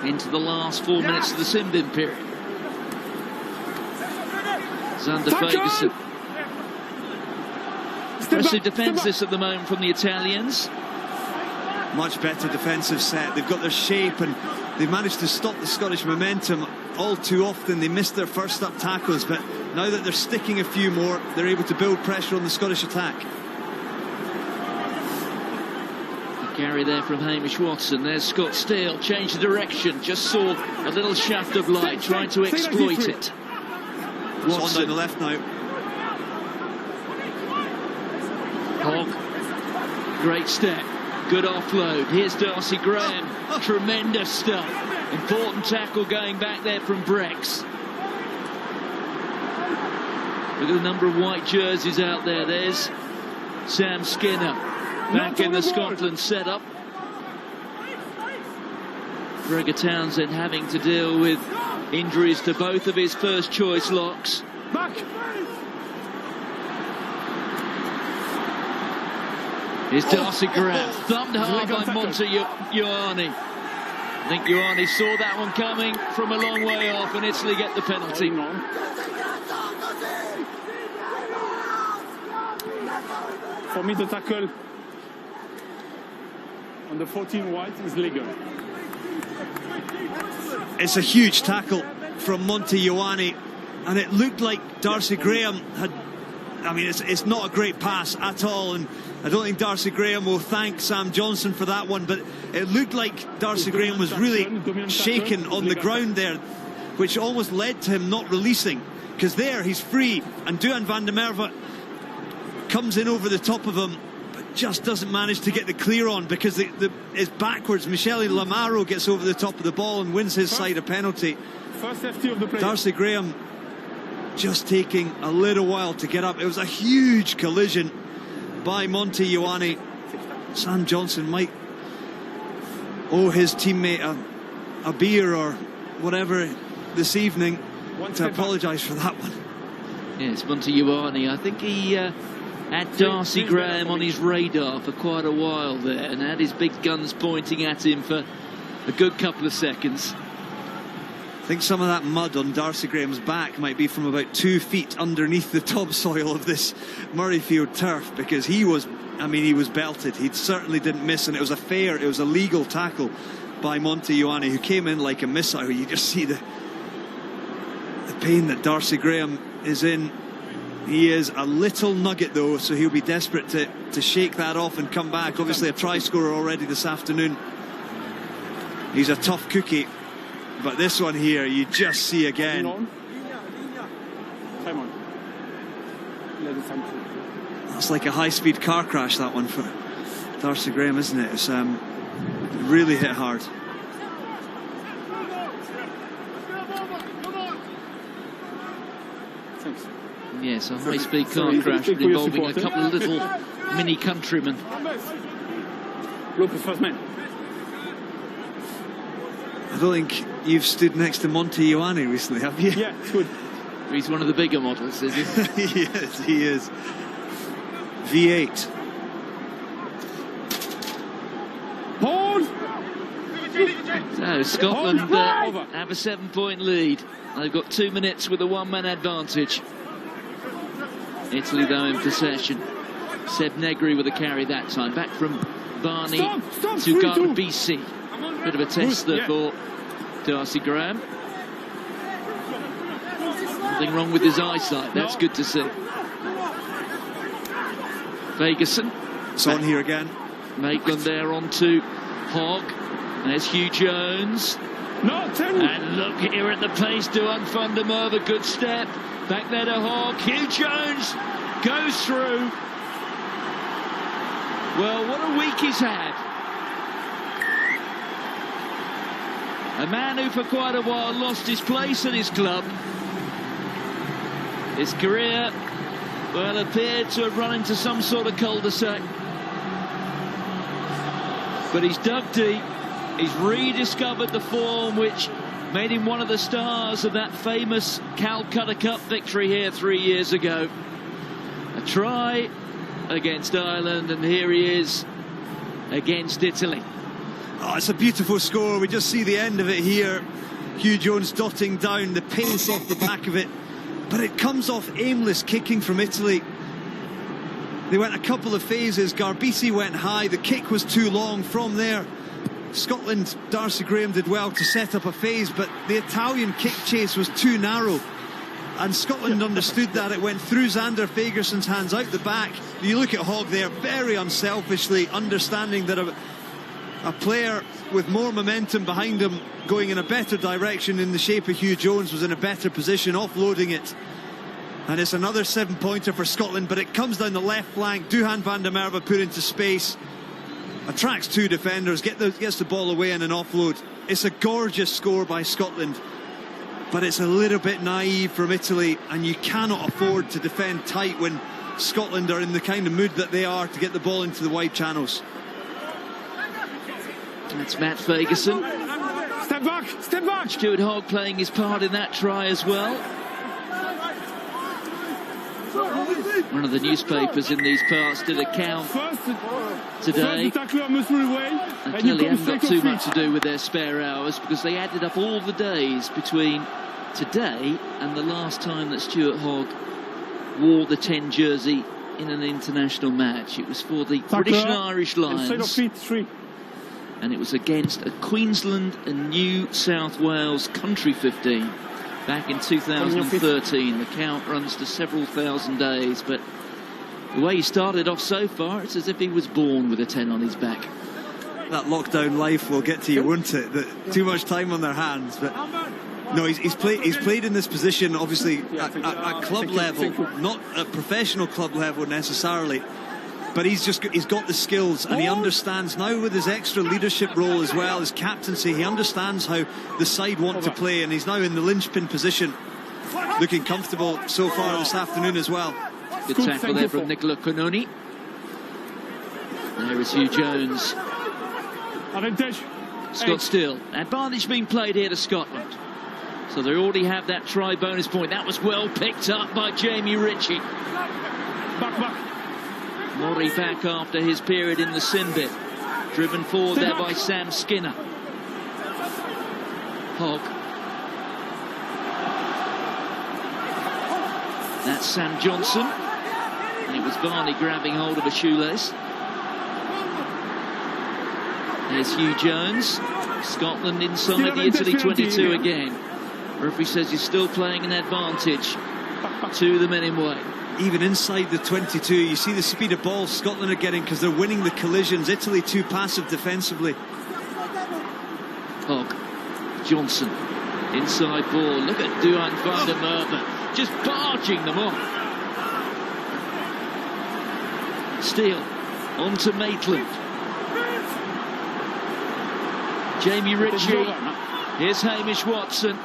Into the last 4 minutes of the Simbin period. Zander Fagerson. Impressive defences at the moment from the Italians. Much better defensive set. They've got their shape and they've managed to stop the Scottish momentum. All too often they missed their first up tackles, but now that they're sticking a few more, they're able to build pressure on the Scottish attack. The carry there from Hamish Watson. There's Scott Steele, changed the direction, just saw a little shaft of light, trying to exploit it. Watson on the left now. Hogg, great step, good offload. Here's Darcy Graham, tremendous stuff. Important tackle going back there from Brex. Look at the number of white jerseys out there. There's Sam Skinner back in the Scotland setup. Gregor Townsend having to deal with injuries to both of his first choice locks. Here's Darcy Graham, thumbed hard by Monte Ioane. I think Ioane saw that one coming from a long way off, and Italy get the penalty. For me, the tackle on the 14 white is legal. It's a huge tackle from Monte Ioane, and it looked like Darcy Graham had, I mean, it's not a great pass at all, and I don't think Darcy Graham will thank Sam Johnson for that one, but it looked like Darcy Graham was really shaken on the ground there, which almost led to him not releasing, because there he's free, and Duan van der Merwe comes in over the top of him, but just doesn't manage to get the clear on, because it's backwards. Michele Lamaro gets over the top of the ball and wins his side a penalty. First safety of the play. Darcy Graham just taking a little while to get up. It was a huge collision by Monte Ioane. Sam Johnson might owe his teammate a beer or whatever this evening to apologise for that one. Yes, Monte Ioane. I think he had Darcy Graham on his radar for quite a while there and had his big guns pointing at him for a good couple of seconds. I think some of that mud on Darcy Graham's back might be from about 2 feet underneath the topsoil of this Murrayfield turf, because he was, I mean, he was belted. He certainly didn't miss, and it was a legal tackle by Monte Ioane, who came in like a missile. You just see the pain that Darcy Graham is in. He is a little nugget though, so he'll be desperate to shake that off and come back. Obviously a try scorer already this afternoon. He's a tough cookie, but this one here you just see again. That's like a high-speed car crash, that one, for Darcy Graham, isn't it? It's really hit hard. Thanks. Yes, a high-speed car crash involving a couple of little mini countrymen. Look, first man. I don't think you've stood next to Monty Ioane recently, have you? Yeah, it's good. He's one of the bigger models, is he? Yes, he is. V8. Hold! So Scotland have a 7-point lead. They've got 2 minutes with a one-man advantage. Italy, though, in possession. Seb Negri with a carry that time. Back from Barney to Garbisi. Bit of a test there for Darcy Graham. Nothing wrong with his eyesight. That's good to see. Vegason. It's on here again. Maitland there on to Hogg. There's Hugh Jones. And look here at the pace to van der Merwe. Good step. Back there to Hogg. Hugh Jones goes through. Well, what a week he's had. A man who for quite a while lost his place at his club. His career, well, appeared to have run into some sort of cul-de-sac. But he's dug deep. He's rediscovered the form which made him one of the stars of that famous Calcutta Cup victory here 3 years ago. A try against Ireland, and here he is against Italy. Oh, it's a beautiful score. We just see the end of it here. Hugh Jones dotting down the pace off the back of it. But it comes off aimless kicking from Italy. They went a couple of phases. Garbisi went high. The kick was too long. From there, Scotland, Darcy Graham did well to set up a phase, but the Italian kick chase was too narrow. And Scotland understood that. It went through Xander Fagerson's hands out the back. You look at Hogg there, very unselfishly understanding that a player with more momentum behind him going in a better direction in the shape of Hugh Jones was in a better position, offloading it. And it's another 7-pointer for Scotland, but it comes down the left flank. Duhan van der Merwe put into space. Attracts 2 defenders, gets the ball away in an offload. It's a gorgeous score by Scotland, but it's a little bit naive from Italy, and you cannot afford to defend tight when Scotland are in the kind of mood that they are to get the ball into the wide channels. That's Matt Fagerson. Step back, step back. Stuart Hogg playing his part in that try as well. One of the newspapers in these parts did a count today. And clearly haven't got too much to do with their spare hours, because they added up all the days between today and the last time that Stuart Hogg wore the 10 jersey in an international match. It was for the British and Irish Lions. And it was against a Queensland and New South Wales country 15 back in 2013. The count runs to several thousand days, but the way he started off so far, it's as if he was born with a 10 on his back. That lockdown life will get to you, won't it? Too much time on their hands. But no, he's played in this position, obviously, at club level, not at professional club level necessarily. But he's got the skills, and he understands now with his extra leadership role as well as captaincy. He understands how the side want to play, and he's now in the linchpin position, looking comfortable so far this afternoon as well. Good tackle there from Nicola Cononi. There is Hugh Jones. Scott Still. Advantage being played here to Scotland. So they already have that try bonus point. That was well picked up by Jamie Ritchie. Back. Murray back after his period in the sin bit. Driven forward there by Sam Skinner. Hogg. That's Sam Johnson. And it was Barney grabbing hold of a shoelace. There's Hugh Jones. Scotland inside the Italy 22 again. Referee says he's still playing an advantage to the men in white. Even inside the 22, you see the speed of ball Scotland are getting because they're winning the collisions. Italy too passive defensively. Hogg, Johnson, inside ball. Look at Duhan van der Merwe just barging them off. Steele on to Maitland. Jamie Ritchie. Here's Hamish Watson.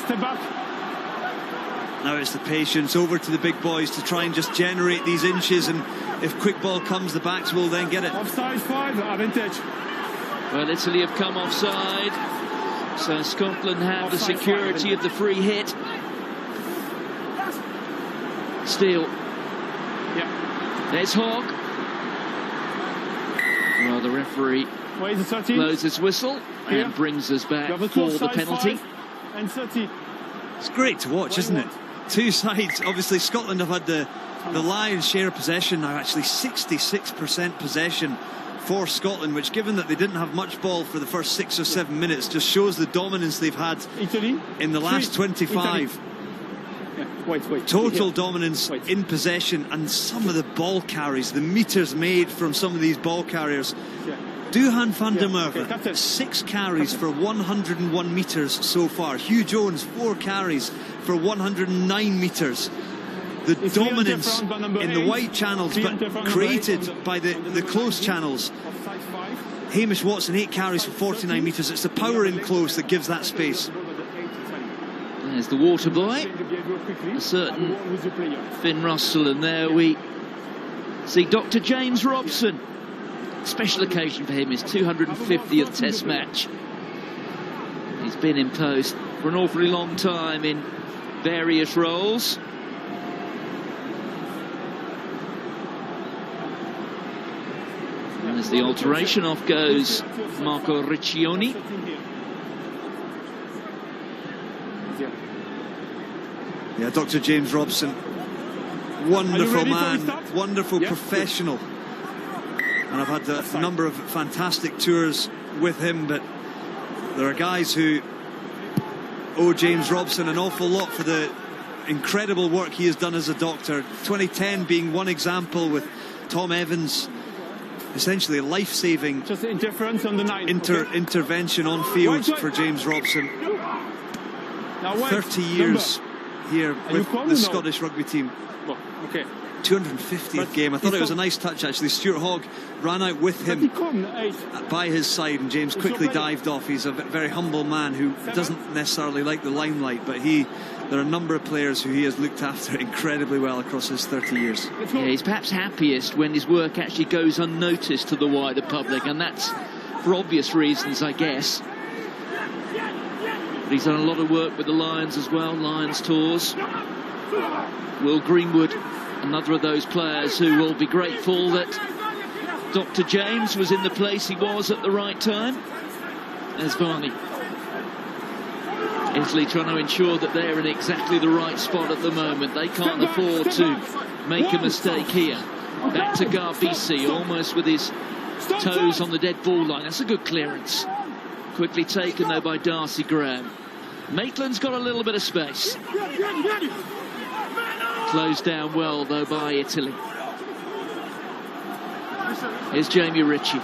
Step back. Now it's the patience over to the big boys to try and just generate these inches, and if quick ball comes, the backs will then get it. Offside 5, advantage. Well, Italy have come offside, so Scotland have the security of the free hit. Steele. Yeah. There's Hogg. Well, the referee blows his whistle and brings us back for the penalty. And 30. It's great to watch, isn't it? Two sides. Obviously, Scotland have had the lion's share of possession now. Actually, 66% possession for Scotland, which, given that they didn't have much ball for the first 6 or 7 minutes, just shows the dominance they've had Italy in the last 25. Yeah. Wait. Total dominance in possession, and some of the ball carries, the meters made from some of these ball carriers. Yeah. Duhan van der Merwe, 6 carries for 101 metres so far. Hugh Jones, 4 carries for 109 metres. The dominance in the wide channels, but created by the close channels. Hamish Watson, 8 carries for 49 metres. It's the power in close that gives that space. There's the water boy, a certain Finn Russell, and there we see Dr. James Robson. Special occasion for him, his 250th Test match. He's been in post for an awfully long time in various roles. And as the alteration, off goes Marco Riccioni. Yeah, Dr. James Robson, wonderful man, wonderful professional. And I've had a number of fantastic tours with him, but there are guys who owe James Robson an awful lot for the incredible work he has done as a doctor. 2010 being one example, with Tom Evans, essentially a life-saving intervention on field for James Robson. 30 years here with the Scottish rugby team. 250th game. I thought it was a nice touch, actually. Stuart Hogg ran out with him by his side, and James quickly dived off. He's a very humble man who doesn't necessarily like the limelight, but there are a number of players who he has looked after incredibly well across his 30 years. Yeah, he's perhaps happiest when his work actually goes unnoticed to the wider public, and that's for obvious reasons, I guess. But he's done a lot of work with the Lions as well, Lions tours. Will Greenwood, another of those players who will be grateful that Dr. James was in the place he was at the right time. There's Varney. Italy trying to ensure that they're in exactly the right spot at the moment. They can't afford to make a mistake here. Back to Garbisi, almost with his toes on the dead ball line. That's a good clearance. Quickly taken though by Darcy Graham. Maitland's got a little bit of space. Closed down well though by Italy. Here's Jamie Ritchie.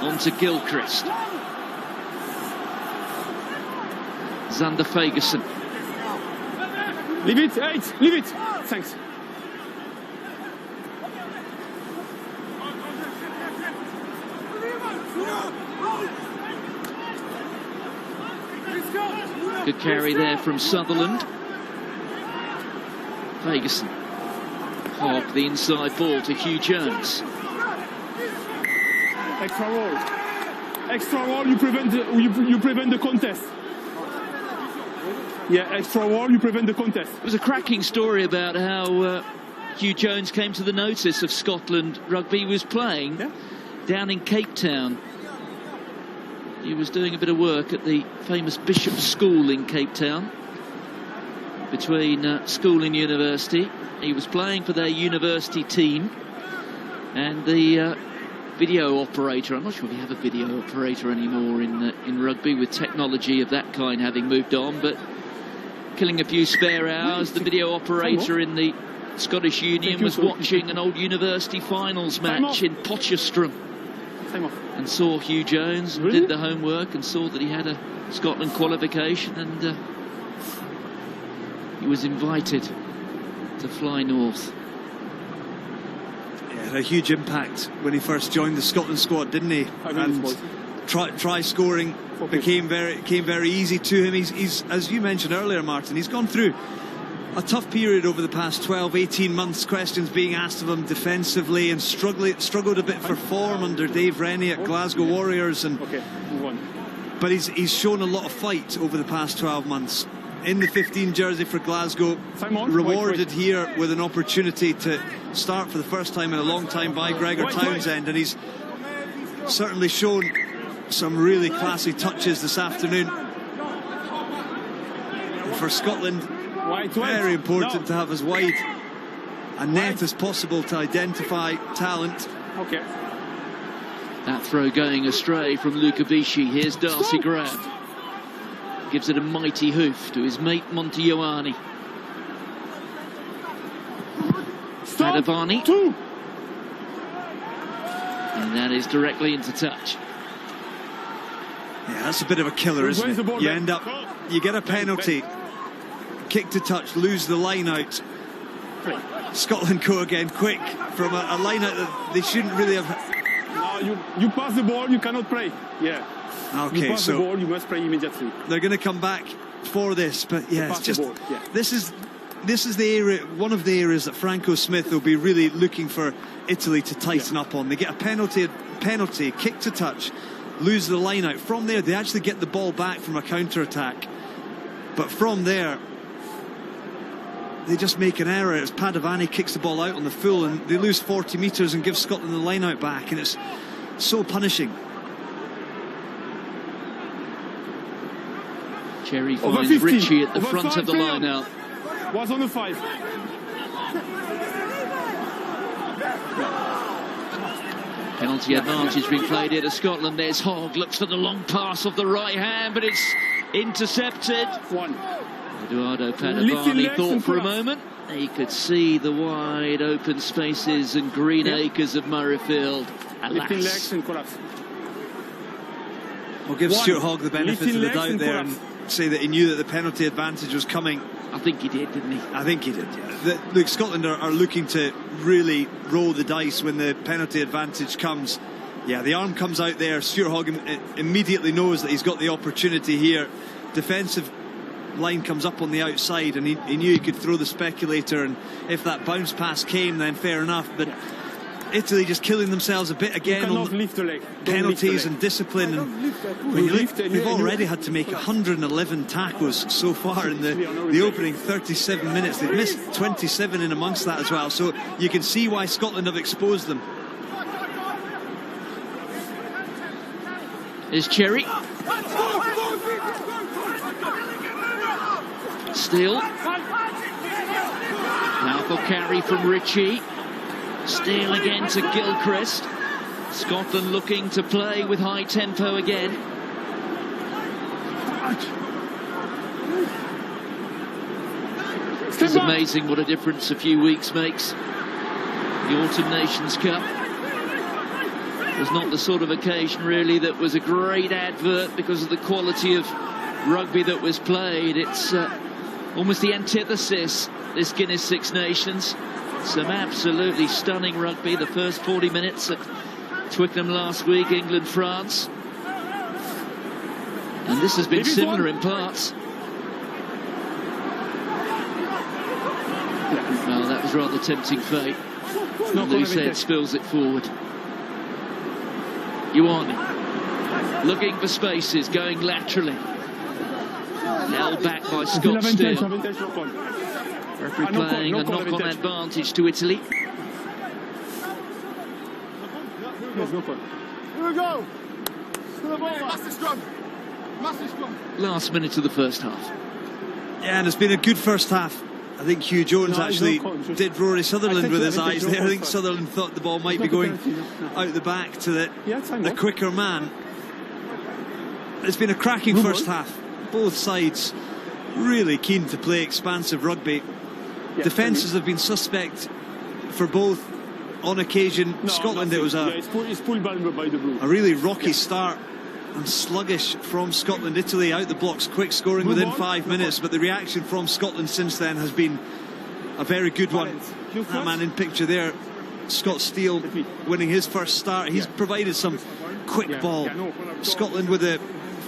On to Gilchrist. Zander Fagerson. Leave it, 8, leave it. Thanks. Good carry there from Sutherland. Fagerson. Hogg, the inside ball to Hugh Jones. Extra roll. Extra roll, you prevent the contest. Yeah, extra roll, you prevent the contest. It was a cracking story about how Hugh Jones came to the notice of Scotland rugby. He was playing down in Cape Town. He was doing a bit of work at the famous Bishop's School in Cape Town, between school and university. He was playing for their university team, and the video operator. I'm not sure if we have a video operator anymore in rugby, with technology of that kind having moved on, but killing a few spare hours. The video operator in the Scottish Union was watching an old university finals match in Potchefstroom and saw Hugh Jones and did the homework and saw that he had a Scotland qualification, and he was invited to fly north. Yeah, had a huge impact when he first joined the Scotland squad, didn't he? And try scoring became very easy to him. He's, as you mentioned earlier, Martin, he's gone through a tough period over the past 12-18 months. Questions being asked of him defensively, and struggled a bit for form under Dave Rennie at Glasgow Warriors. And but he's shown a lot of fight over the past 12 months. In the 15 jersey for Glasgow, rewarded here with an opportunity to start for the first time in a long time by Gregor Townsend, and he's certainly shown some really classy touches this afternoon. And for Scotland, very important to have as wide a net as possible to identify talent. That throw going astray from Luca Vichy. Here's Darcy Graham. Gives it a mighty hoof to his mate Monty Ioane. Padovani. And that is directly into touch. Yeah, that's a bit of a killer, isn't it? You get a penalty, kick to touch, lose the line out. Scotland go again quick from a line out that they shouldn't really have. No, you pass the ball, you cannot play. Yeah. Okay, you pass the ball, you must play immediately. They're going to come back for this, but yeah, it's just this is the area, one of the areas that Franco Smith will be really looking for Italy to tighten up on. They get a penalty, kick to touch, lose the line out. From there, they actually get the ball back from a counter attack, but from there they just make an error. It's Padovani kicks the ball out on the full, and they lose 40 metres and give Scotland the line out back, and it's so punishing. Cherry finds Ritchie at the front of the line now. Was on the 5. Penalty advantage being played here to Scotland. There's Hogg, looks for the long pass off the right hand, but it's intercepted. Eduardo Padovani thought for a moment he could see the wide open spaces and green acres of Murrayfield. Alas. We'll give Stuart Hogg the benefit of the doubt there and say that he knew that the penalty advantage was coming. I think he did, didn't he? I think he did, yeah. Look, Scotland are looking to really roll the dice when the penalty advantage comes. Yeah, the arm comes out there. Stuart Hogg immediately knows that he's got the opportunity here. Defensive line comes up on the outside, and he knew he could throw the speculator, and if that bounce pass came, then fair enough. But Italy just killing themselves a bit again on penalties and discipline. And when you look, they've already had to make 111 tackles so far in the opening 37 minutes. They've missed 27 in amongst that as well. So you can see why Scotland have exposed them. Here's Cherry. Still. Powerful carry from Ritchie. Steele again to Gilchrist. Scotland looking to play with high tempo again. It's amazing what a difference a few weeks makes. The Autumn Nations Cup was not the sort of occasion really that was a great advert because of the quality of rugby that was played. It's almost the antithesis, this Guinness Six Nations. Some absolutely stunning rugby. The first 40 minutes at Twickenham last week, England, France. And this has been similar in parts. Well, that was rather tempting fate. Loose head spills it forward. Ioane looking for spaces, going laterally. Held back by Scott Steele. Referee playing a knock-on advantage to Italy. Last minute of the first half. Yeah, and it's been a good first half I think Hugh Jones No, actually no, just- did Rory Sutherland with his eyes there. I think no, Sutherland thought the ball might be not a going penalty, no. out the back to the time off. quicker man. It's been a cracking Blue first ball. half. Both sides really keen to play expansive rugby. Yeah, Defences have been suspect for both. On occasion, No, Scotland, nothing. it was it's full ball by the Blue. a really rocky start and sluggish from Scotland. Italy out the blocks, quick scoring Blue within ball, 5 minutes, but the reaction from Scotland since then has been a very good one. Valence, you That first. man in picture there, Scott Steele, winning his first start. He's provided some quick ball. Scotland, with a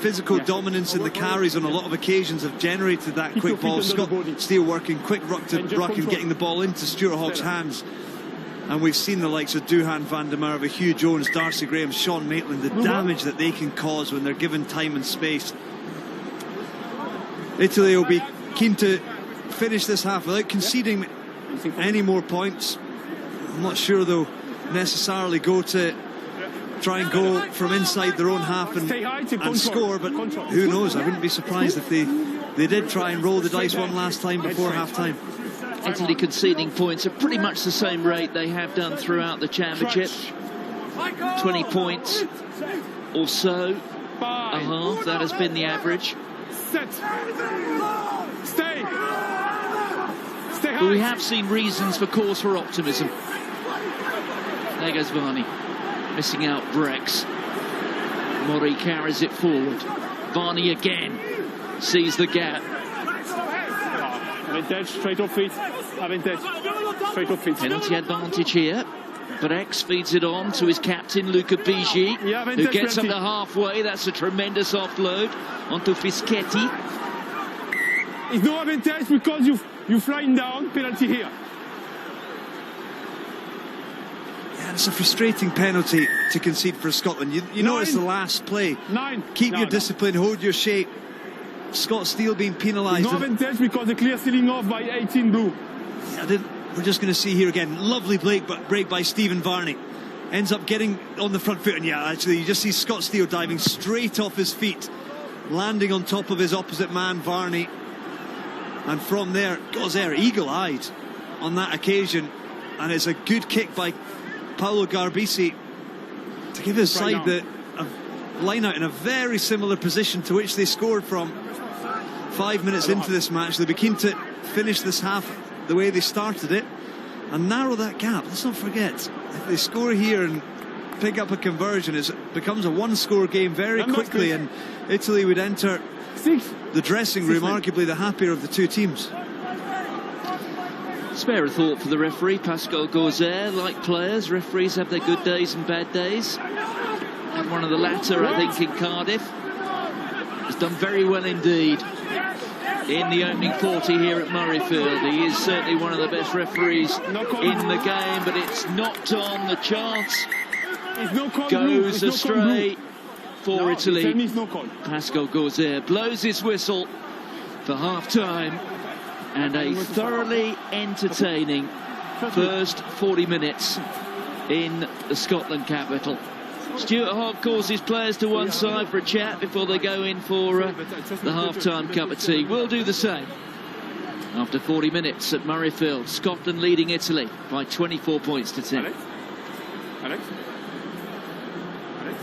physical dominance in the carries on a lot of occasions, have generated that Keep quick your feet ball. under the Scott body. Steele working quick ruck to And just ruck and control. getting the ball into Stuart Hawk's hands. And we've seen the likes of Duhan van der Merwe, Hugh Jones, Darcy Graham, Sean Maitland, the damage that they can cause when they're given time and space. Italy will be keen to finish this half without conceding any more points. I'm not sure they'll necessarily go to try and go from inside their own half and score, but who knows? I wouldn't be surprised if they did try and roll the dice one last time before half-time. Italy conceding points at pretty much the same rate they have done throughout the championship. 20 points or so a half, that has been the average. Set. Stay. Stay high. But we have seen reasons for cause for optimism. There goes Varney, missing out Brex. Murray carries it forward. Varney again sees the gap. Advantage, straight off feet. Advantage, straight off feet. Penalty advantage here. Brex feeds it on to his captain, Luca Bigi, Yeah, who advantage gets up penalty. to halfway. That's a tremendous offload onto Fischetti. It's no advantage because you flying down. Penalty here. Yeah, it's a frustrating penalty to concede for Scotland. You notice the last play. 9. Keep No, your no. discipline, hold your shape. Scott Steele being penalised. No advantage because the clear ceiling off by 18 Blue. We're just going to see here again. Lovely break by Stephen Varney. Ends up getting on the front foot, and yeah, actually, you just see Scott Steele diving straight off his feet, landing on top of his opposite man, Varney. And from there, Gozer, eagle-eyed on that occasion. And it's a good kick by Paolo Garbisi to give his side the line out in a very similar position to which they scored from 5 minutes into this match. They'll be keen to finish this half the way they started it and narrow that gap. Let's not forget, if they score here and pick up a conversion, it becomes a one-score game very quickly, and Italy would enter 6. the dressing room arguably the happier of the two teams. Spare a thought for the referee, Pascal Gozer. Like players, referees have their good days and bad days. And one of the latter, I think, in Cardiff. Has done very well indeed in the opening 40 here at Murrayfield. He is certainly one of the best referees in the game, but it's knocked on. The chance It's no call blue. goes It's no call astray blue. for No, Italy. tell me it's no call. Pascal Gozer blows his whistle for half-time, and a thoroughly entertaining first 40 minutes in the Scotland capital. Stuart Hogg calls his players to one side for a chat before they go in for the half-time cup of tea. We'll do the same. After 40 minutes at Murrayfield, Scotland leading Italy by 24 points to 10. Alex? Alex? Alex?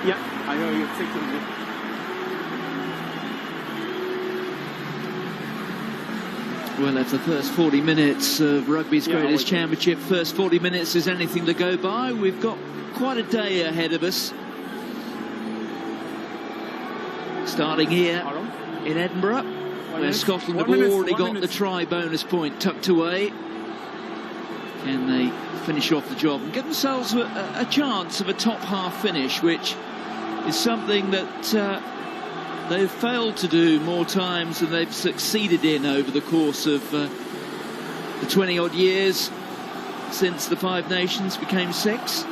Yeah, I know you're taking it. Well, if the first 40 minutes of rugby's greatest championship, first 40 minutes is anything to go by, we've got quite a day ahead of us. Starting here in Edinburgh, where Scotland have already got the try bonus point tucked away. Can they finish off the job and get themselves a chance of a top half finish, which is something that they've failed to do more times than they've succeeded in over the course of the 20-odd years since the Five Nations became 6.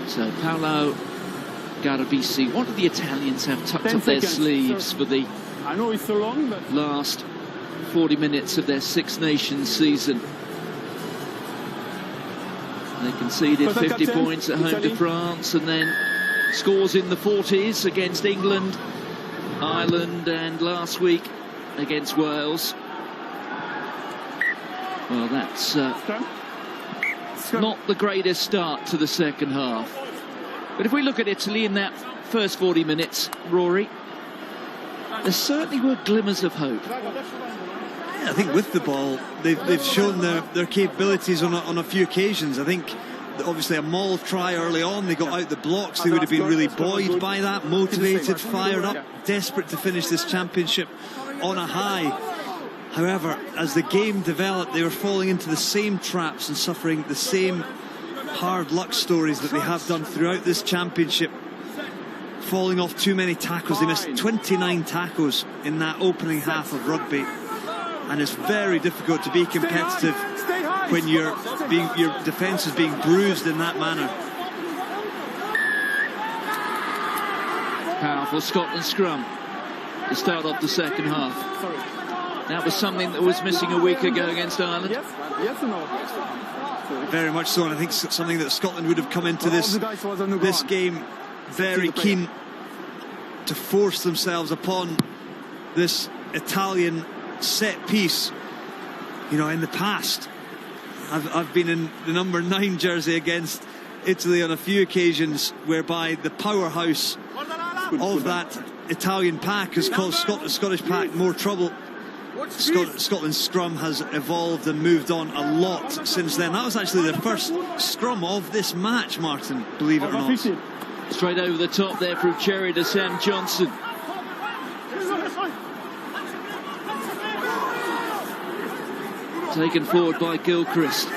So Paolo Garbisi, what do the Italians have tucked up their sleeves for the I know it's so long, but last 40 minutes of their Six Nations season? They conceded 50 points at home to France and then scores in the 40s against England, Ireland and last week against Wales. Well, that's not the greatest start to the second half. But if we look at Italy in that first 40 minutes, Rory, there certainly were glimmers of hope. I think with the ball, they've shown their capabilities on a few occasions. I think obviously a maul try early on, they got out the blocks, they would have been really buoyed by that, motivated, fired up, desperate to finish this championship on a high. However, as the game developed, they were falling into the same traps and suffering the same hard luck stories that they have done throughout this championship, falling off too many tackles. They missed 29 tackles in that opening half of rugby, and it's very difficult to be competitive when your defence is being bruised in that manner. Powerful Scotland scrum to start off the second half. That was something that was missing a week ago against Ireland. Yes or no? Very much so, and I think something that Scotland would have come into this game very keen to force themselves upon this Italian set piece. You know, in the past, I've been in the number 9 jersey against Italy on a few occasions whereby the powerhouse of that Italian pack has caused the Scottish pack more trouble. Scotland's scrum has evolved and moved on a lot since then. That was actually the first scrum of this match, Martin, believe it or not. Straight over the top there from Cherry to Sam Johnson. Taken forward by Gilchrist.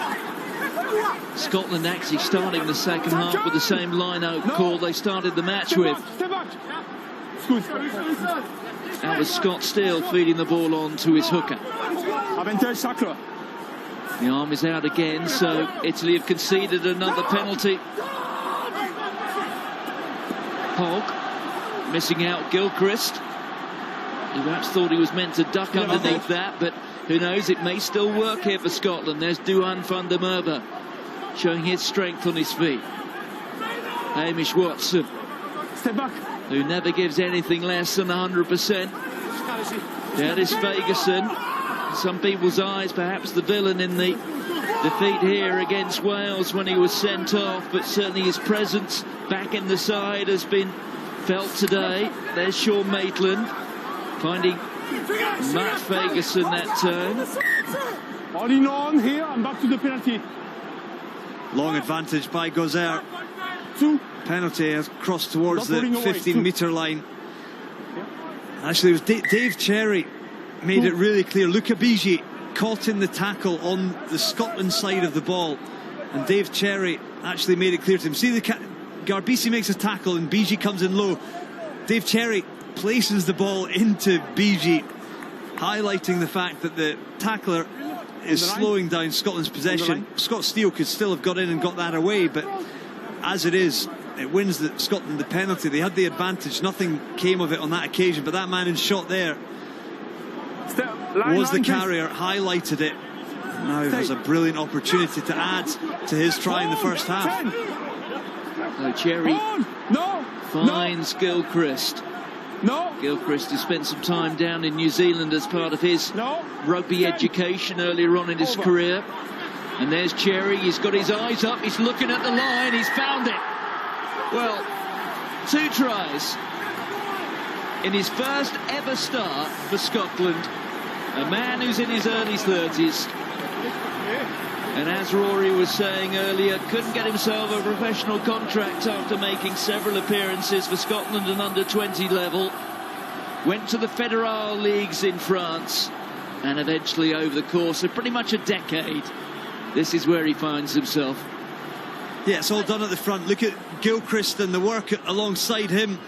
Scotland actually starting the second half with the same line-out call they started the match with. That was Scott Steele feeding the ball on to his hooker. The arm is out again, so Italy have conceded another penalty. Hogg missing out Gilchrist. He perhaps thought he was meant to duck underneath that, but who knows, it may still work here for Scotland. There's Duhan van der Merwe showing his strength on his feet. Hamish Watson, who never gives anything less than 100%. Dennis Ferguson, in some people's eyes perhaps the villain in the defeat here against Wales when he was sent off, but certainly his presence back in the side has been felt today. There's Sean Maitland finding Matt Ferguson that turn. All in on here and back to the penalty. Long advantage by Gozer. Penalty has crossed towards the 15-metre line. Actually, it was Dave Cherry made it really clear. Luca Bigi caught in the tackle on the Scotland side of the ball, and Dave Cherry actually made it clear to him. See, Garbisi makes a tackle and Bigi comes in low. Dave Cherry places the ball into Bigi, highlighting the fact that the tackler is slowing down Scotland's possession. Scott Steele could still have got in and got that away, but as it is, it wins Scotland the penalty. They had the advantage, nothing came of it on that occasion, but that man in shot there was the carrier, highlighted it. Now has a brilliant opportunity to add to his try in the first half. So Cherry finds Gilchrist. Gilchrist has spent some time down in New Zealand as part of his rugby education earlier on in his career. And there's Cherry, he's got his eyes up, he's looking at the line, he's found it. Well, 2 tries in his first ever start for Scotland. A man who's in his early 30s. And as Rory was saying earlier, couldn't get himself a professional contract after making several appearances for Scotland and under-20 level. Went to the Fédéral Leagues in France, and eventually over the course of pretty much a decade this is where he finds himself. Yeah, it's all done at the front. Look at Gilchrist and the work alongside him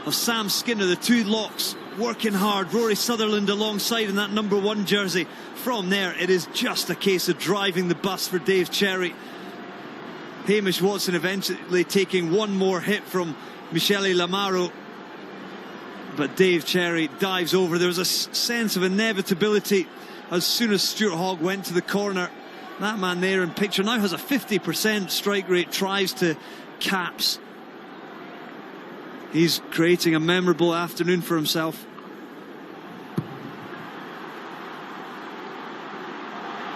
of Sam Skinner, the two locks working hard. Rory Sutherland alongside in that #1 jersey. From there, it is just a case of driving the bus for Dave Cherry. Hamish Watson eventually taking one more hit from Michele Lamaro, but Dave Cherry dives over. There was a sense of inevitability as soon as Stuart Hogg went to the corner. That man there in picture now has a 50% strike rate, tries to caps. He's creating a memorable afternoon for himself.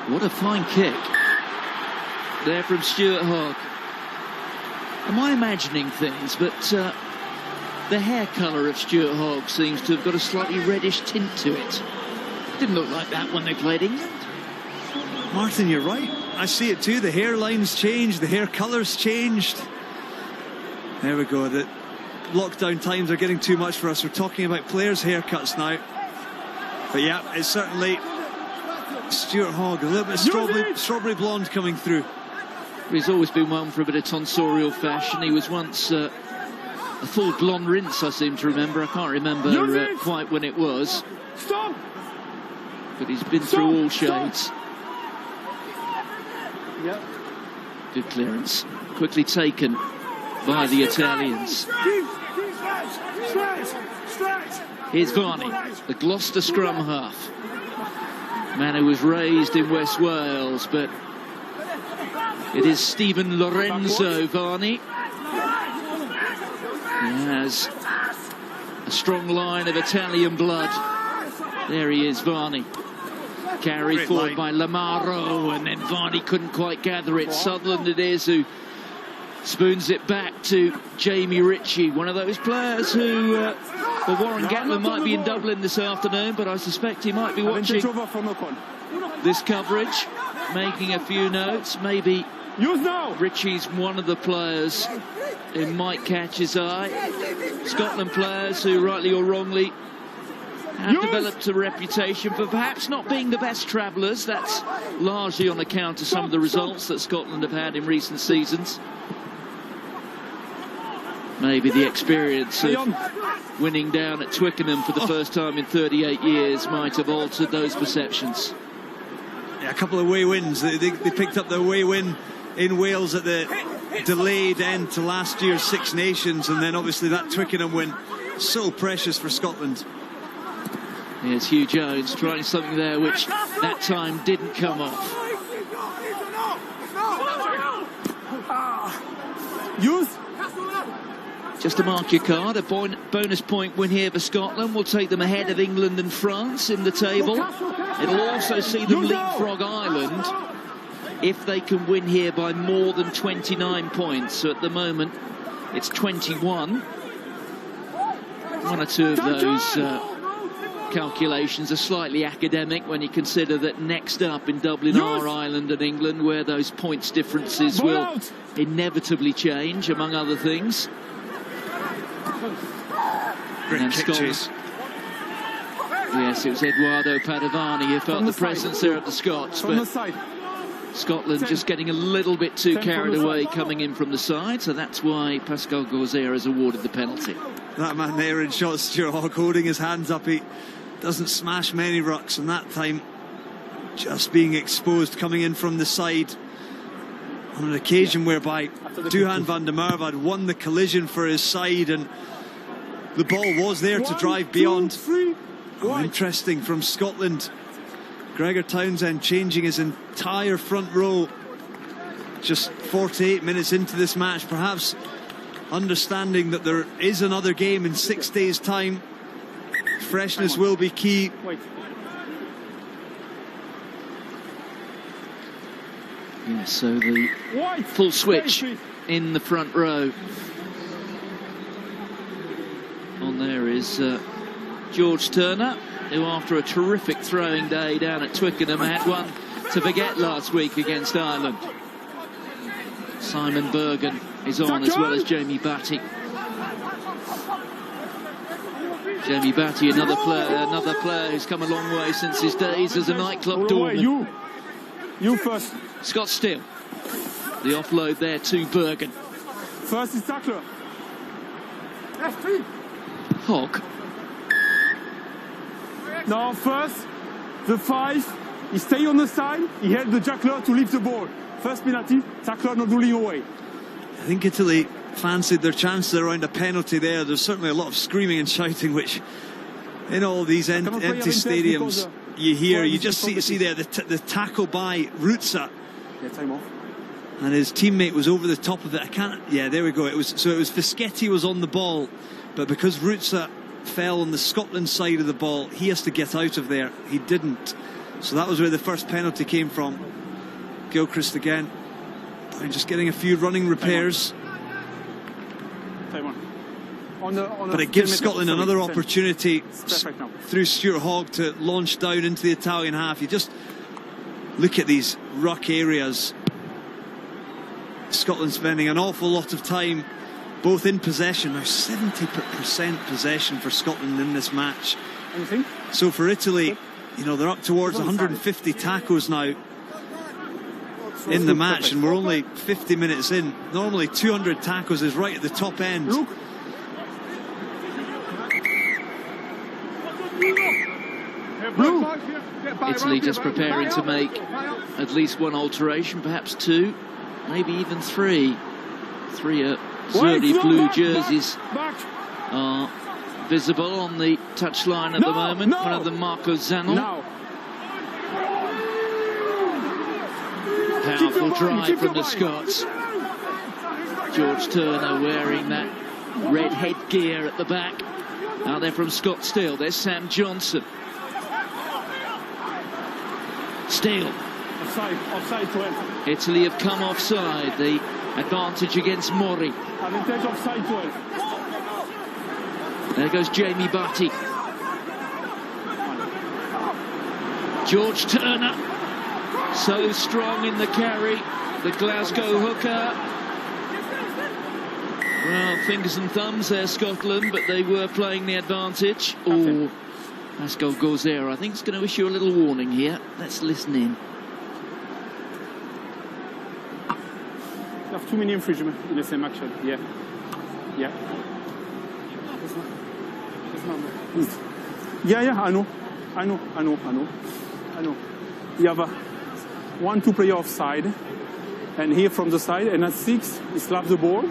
What a fine kick there from Stuart Hogg. Am I imagining things? But the hair colour of Stuart Hogg seems to have got a slightly reddish tint to it. Didn't look like that when they played England. Martin, you're right. I see it too. The hairline's changed, the hair colour's changed. There we go. The lockdown times are getting too much for us. We're talking about players' haircuts now. But yeah, it's certainly Stuart Hogg, a little bit of strawberry blonde coming through. He's always been one for a bit of tonsorial fashion. He was once a full blonde rinse, I seem to remember. I can't remember quite when it was. Stop! But he's been through all shades. Yeah. Good clearance. Quickly taken by the Italians. Here's Varney, the Gloucester scrum half. Man who was raised in West Wales, but it is Stephen Lorenzo Varney. He has a strong line of Italian blood. There he is, Varney. Carried Great forward line. by Lamaro, and then Varney couldn't quite gather it. Sutherland it is who spoons it back to Jamie Ritchie, one of those players who, well, Warren Gatland might be in Dublin this afternoon, but I suspect he might be watching this coverage, making a few notes. Maybe Ritchie's one of the players who might catch his eye. Scotland players who, rightly or wrongly, have developed a reputation for perhaps not being the best travellers. That's largely on account of some of the results that Scotland have had in recent seasons. Maybe the experience of winning down at Twickenham for the first time in 38 years might have altered those perceptions. Yeah, a couple of away wins. They picked up the away win in Wales at the delayed end to last year's Six Nations, and then obviously that Twickenham win, so precious for Scotland. Here's Hugh Jones trying something there which that time didn't come off. Just to mark your card, a bonus point win here for Scotland will take them ahead of England and France in the table. It'll also see them leapfrog Ireland if they can win here by more than 29 points. So at the moment, it's 21. One or two of those calculations are slightly academic when you consider that next up in Dublin are Ireland and England, where those points differences will inevitably change, among other things. Great kick chase. Yes, it was Eduardo Padovani who felt the presence there of the Scots, but Scotland just getting a little bit too carried away coming in from the side, so that's why Pascal Gauzer has awarded the penalty. That man there in shot, Stuart Hogg, holding his hands up. He doesn't smash many rucks, and that time just being exposed coming in from the side on an occasion whereby Duhan van der Merwe had won the collision for his side, and the ball was there to drive beyond. Oh, interesting from Scotland. Gregor Townsend changing his entire front row just 48 minutes into this match, perhaps understanding that there is another game in 6 days' time. Freshness will be key. Yeah, so the full switch in the front row. On there is George Turner, who after a terrific throwing day down at Twickenham had one to forget last week against Ireland. Simon Bergen is on, as well as Jamie Batty. Jamie Batty, another player who's come a long way since his days as a nightclub doorman. You first. Scott Steele. The offload there to Bergen. First is tackler. Hogg. Now first, the 5, he stay on the side, he helped the tackler to lift the ball. First penalty, tackler not ruling away. I think Italy fancied their chances around a penalty there. There's certainly a lot of screaming and shouting, which in all these empty stadiums you hear. You just see there the tackle by Ruzza. Yeah, time off. And his teammate was over the top of it. Yeah, there we go. It was Fischetti was on the ball, but because Ruzza fell on the Scotland side of the ball, he has to get out of there. He didn't. So that was where the first penalty came from. Gilchrist again. And just getting a few running repairs. Time on. But it gives Scotland another opportunity through Stuart Hogg to launch down into the Italian half. You just look at these ruck areas. Scotland spending an awful lot of time both in possession. Now 70% possession for Scotland in this match. Anything? So for Italy, you know, they're up towards 150 tackles now in the match, and we're only 50 minutes in. Normally 200 tackles is right at the top end. Look. Italy just preparing to make at least one alteration, perhaps two, maybe even three. Three Zerdy blue jerseys are visible on the touchline at the moment. One of them, Marco Zanel. Powerful drive from the Scots. George Turner wearing that red headgear at the back. Now they're from Scott Steele. There's Sam Johnson. Steele. Offside 12. Italy have come offside. The advantage against Mori. Advantage offside 12. There goes Jamie Butty. George Turner. So strong in the carry. The Glasgow hooker. Well, fingers and thumbs there, Scotland, but they were playing the advantage. Oh, Pascal Gauzer, I think, is going to issue a little warning here. Let's listen in. You have too many infringements in the same action. Yeah. Yeah, I know. You have 1-2 player offside, and here from the side, and at 6, he slaps the ball.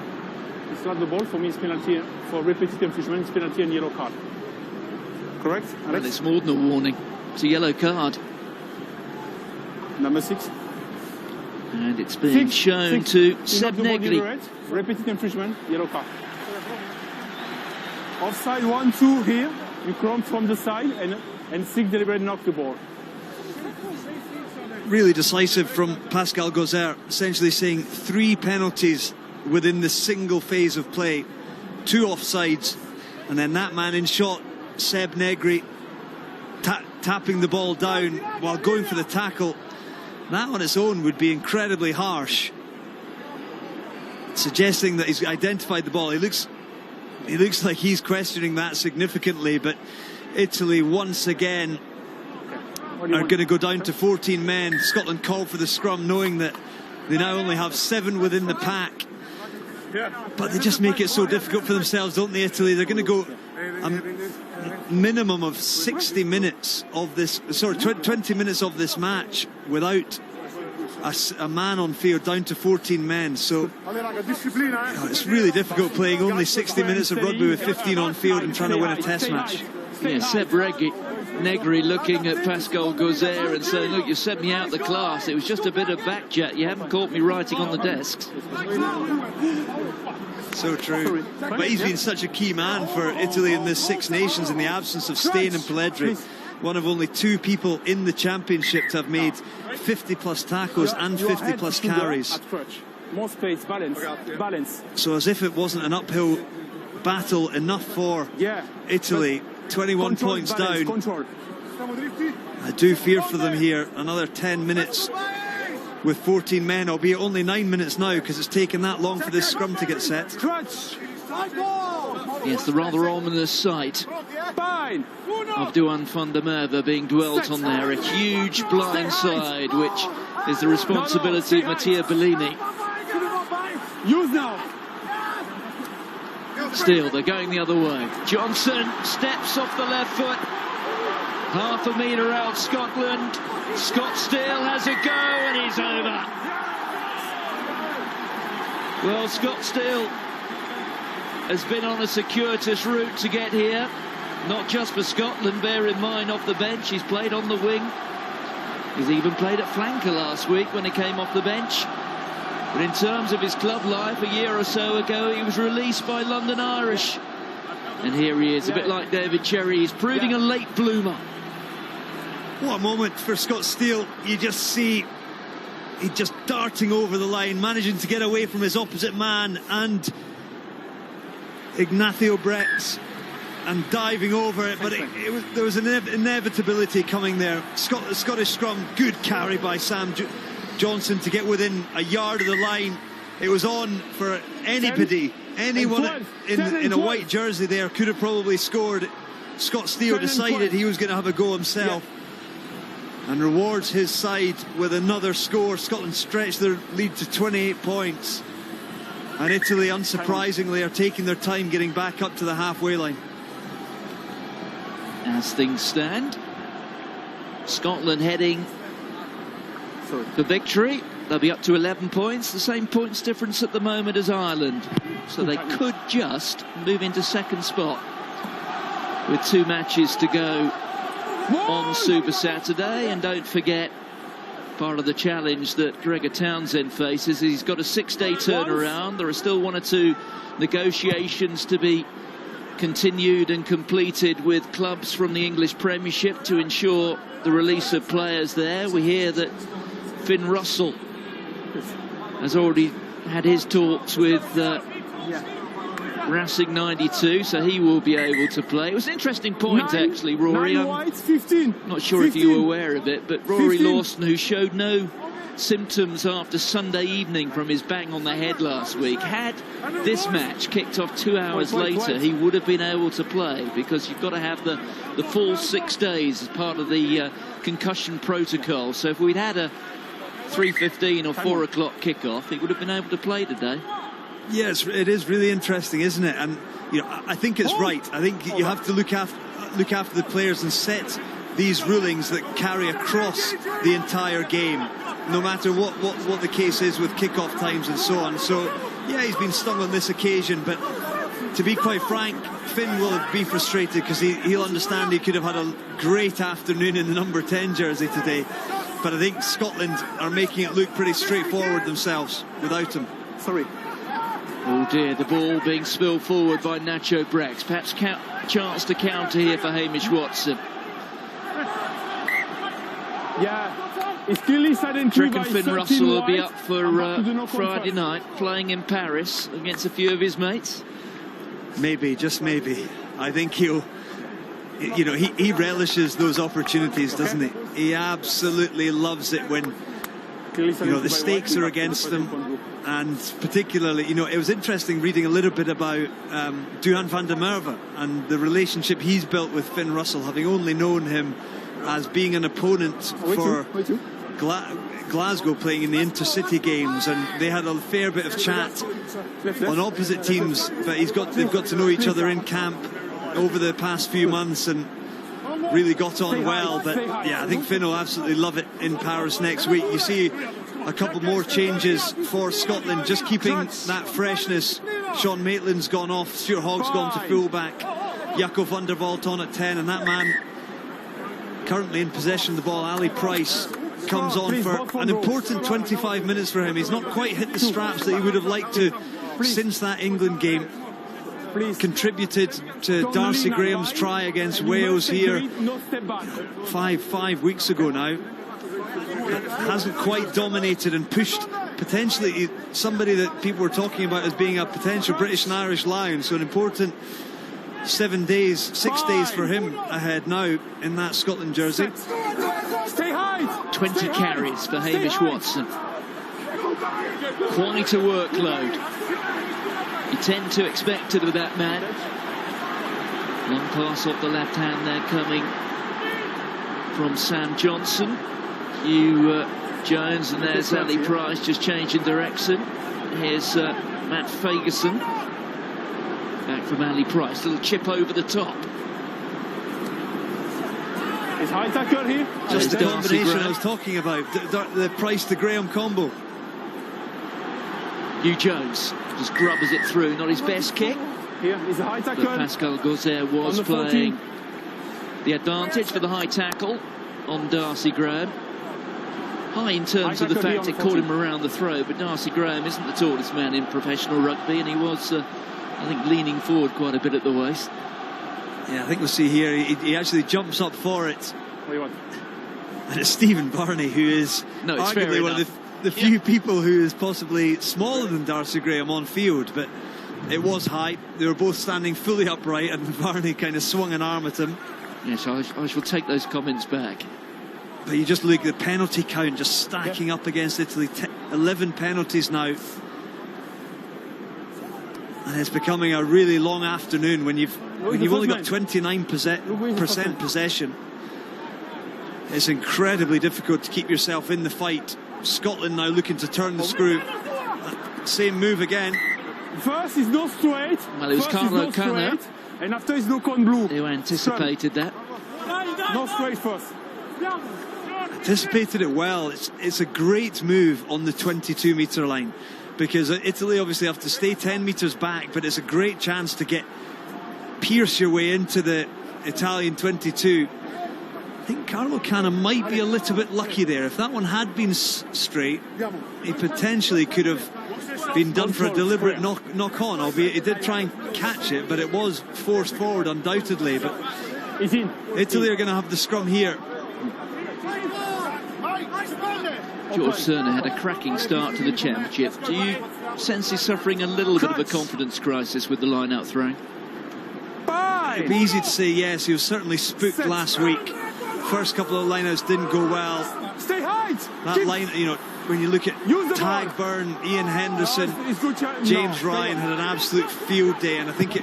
For me, it's penalty. For repeated infringement, it's penalty and yellow card. Correct, Alex? Well, it's more than a warning. It's a yellow card. Number 6. And it's being shown to Seb Negri. Repeated infringement, yellow card. Offside 1-2 here. You come from the side, and 6 deliberate knock the ball. Really decisive from Pascal Gauzer, essentially saying 3 penalties within the single phase of play, 2 offsides, and then that man in shot, Seb Negri, tapping the ball down while going for the tackle. That on its own would be incredibly harsh, suggesting that he's identified the ball. He looks like he's questioning that significantly, but Italy once again are going to go down to 14 men. Scotland called for the scrum, knowing that they now only have 7 within the pack. But they just make it so difficult for themselves, don't they, Italy? They're going to go a minimum of 60 minutes of this, 20 minutes of this match without a man on field, down to 14 men. So it's really difficult playing only 60 minutes of rugby with 15 on field and trying to win a test match. Yeah, Seb Negri looking at Pascal Gauzer and saying, look, you sent me out the class. It was just a bit of backchat. You haven't caught me writing on the desks. So true. But he's been such a key man for Italy in this Six Nations in the absence of Steyn and Pelledri. One of only 2 people in the championship to have made 50-plus tackles and 50-plus carries. More space, balance. So as if it wasn't an uphill battle enough for Italy. 21 points down. I do fear for them here. Another 10 minutes with 14 men, albeit only 9 minutes now because it's taken that long for this scrum to get set. Yes, the rather ominous sight of Duhan van der Merwe being dwelt on there. A huge blind side which is the responsibility of Mattia Bellini. Use now. Still, they're going the other way. Johnson steps off the left foot. Half a metre out, Scotland. Scott Steele has a go and he's over. Well, Scott Steele has been on a circuitous route to get here. Not just for Scotland, bear in mind, off the bench. He's played on the wing. He's even played at flanker last week when he came off the bench. But in terms of his club life, a year or so ago, he was released by London Irish. And here he is, a bit like David Cherry. He's proving a late bloomer. What a moment for Scott Steele. You just see he just darting over the line, managing to get away from his opposite man and Ignacio Brex, and diving over it, but there was an inevitability coming there. Scottish scrum, good carry by Sam Johnson to get within a yard of the line. It was on for anybody, anyone in a white jersey there could have probably scored. Scott Steele decided he was going to have a go himself and rewards his side with another score. Scotland stretched their lead to 28 points, and Italy, unsurprisingly, are taking their time getting back up to the halfway line. As things stand, Scotland heading for victory. They'll be up to 11 points, the same points difference at the moment as Ireland. So they could just move into second spot with 2 matches to go on Super Saturday. And don't forget, part of the challenge that Gregor Townsend faces is he's got a 6-day turnaround. There are still 1 or 2 negotiations to be continued and completed with clubs from the English Premiership to ensure the release of players there. We hear that Finn Russell has already had his talks with Racing 92, so he will be able to play. It was an interesting point, actually, Rory. I'm not sure if you were aware of it, but Rory Lawson, who showed no symptoms after Sunday evening from his bang on the head last week, had this match kicked off 2 hours later, he would have been able to play, because you've got to have the full 6 days as part of the concussion protocol. So if we'd had a 3:15 or 4 o'clock kickoff, he would have been able to play today. Yes, it is really interesting, isn't it? And you know, I think it's right. I think you have to look after the players and set these rulings that carry across the entire game, no matter what the case is with kickoff times and so on. So yeah, he's been stung on this occasion, but to be quite frank, Finn will be frustrated because he'll understand he could have had a great afternoon in the number 10 jersey today. But I think Scotland are making it look pretty straightforward themselves without him. Sorry. Oh dear, the ball being spilled forward by Nacho Brex. Perhaps chance to counter here for Hamish Watson. Yeah, it's still is Do you reckon Finn Russell will be up for Friday night, playing in Paris against a few of his mates? Maybe, just maybe. I think he'll, you know, he relishes those opportunities, doesn't he? He absolutely loves it when, you know, the stakes are against them. And particularly, you know, it was interesting reading a little bit about Duhan van der Merwe and the relationship he's built with Finn Russell, having only known him as being an opponent for Glasgow, playing in the intercity games, and they had a fair bit of chat on opposite teams, but they've got to know each other in camp over the past few months and really got on well. But yeah, I think Finn will absolutely love it in Paris next week. You see a couple more changes for Scotland, just keeping that freshness. Sean Maitland's gone off, Stuart Hogg's gone to fullback, Jaco van der Walt on at 10, and that man currently in possession of the ball, Ali Price, comes on for an important 25 minutes for him. He's not quite hit the straps that he would have liked to since that England game. Contributed to Darcy Graham's try against Wales here 5 weeks ago now. Hasn't quite dominated and pushed potentially somebody that people were talking about as being a potential British and Irish Lion. So an important 6 days for him ahead now in that Scotland jersey. 20 carries for Hamish Watson. Quite a workload. You tend to expect it with that man. Long pass off the left hand there coming from Sam Johnson. You Jones, and there's Ali Price just changing direction. Here's Matt Fagerson. Back from Ali Price. Little chip over the top. It's high tackle here. Just the Darcy combination Graham. I was talking about, the Price to Graham combo. Hugh Jones just grubbers it through. Not his best kick, Here is a high but tackle. Pascal Gauzer was On the 14. playing the advantage for the high tackle on Darcy Graham. High in terms of the tackle here fact on it the caught him 14. around the throat, but Darcy Graham isn't the tallest man in professional rugby, and he was, I think, leaning forward quite a bit at the waist. Yeah, I think we'll see here, he actually jumps up for it. What do you want? And it's Stephen Barney, who is No, it's fair arguably one of enough. the few people who is possibly smaller than Darcy Graham on field, but it was high. They were both standing fully upright, and Barney kind of swung an arm at him. Yes, I shall take those comments back. But you just look at the penalty count just stacking up against Italy. 11 penalties now. And it's becoming a really long afternoon when you've only got 29% possession. It's incredibly difficult to keep yourself in the fight. Scotland now looking to turn the screw. Same move again. First is no straight. Well, it was First is Carlo no Canna straight, and after is no con blue. who anticipated that. No straight first. Anticipated it well. It's a great move on the 22-metre line, because Italy obviously have to stay 10 metres back, but it's a great chance to pierce your way into the Italian 22. I think Carlo Canna might be a little bit lucky there. If that one had been straight, he potentially could have been done for a deliberate knock on, albeit he did try and catch it, but it was forced forward undoubtedly. But It's in. Italy are going to have the scrum here. George Cerner had a cracking start to the championship. Do you sense he's suffering a little bit of a confidence crisis with the line-out throwing? It'd be easy to say yes. He was certainly spooked last week. First couple of line-outs didn't go well. Stay high. That line, you know, when you look at Use the Tag ball. Byrne, Ian Henderson, It's good chance. James Ryan had an absolute field day, and I think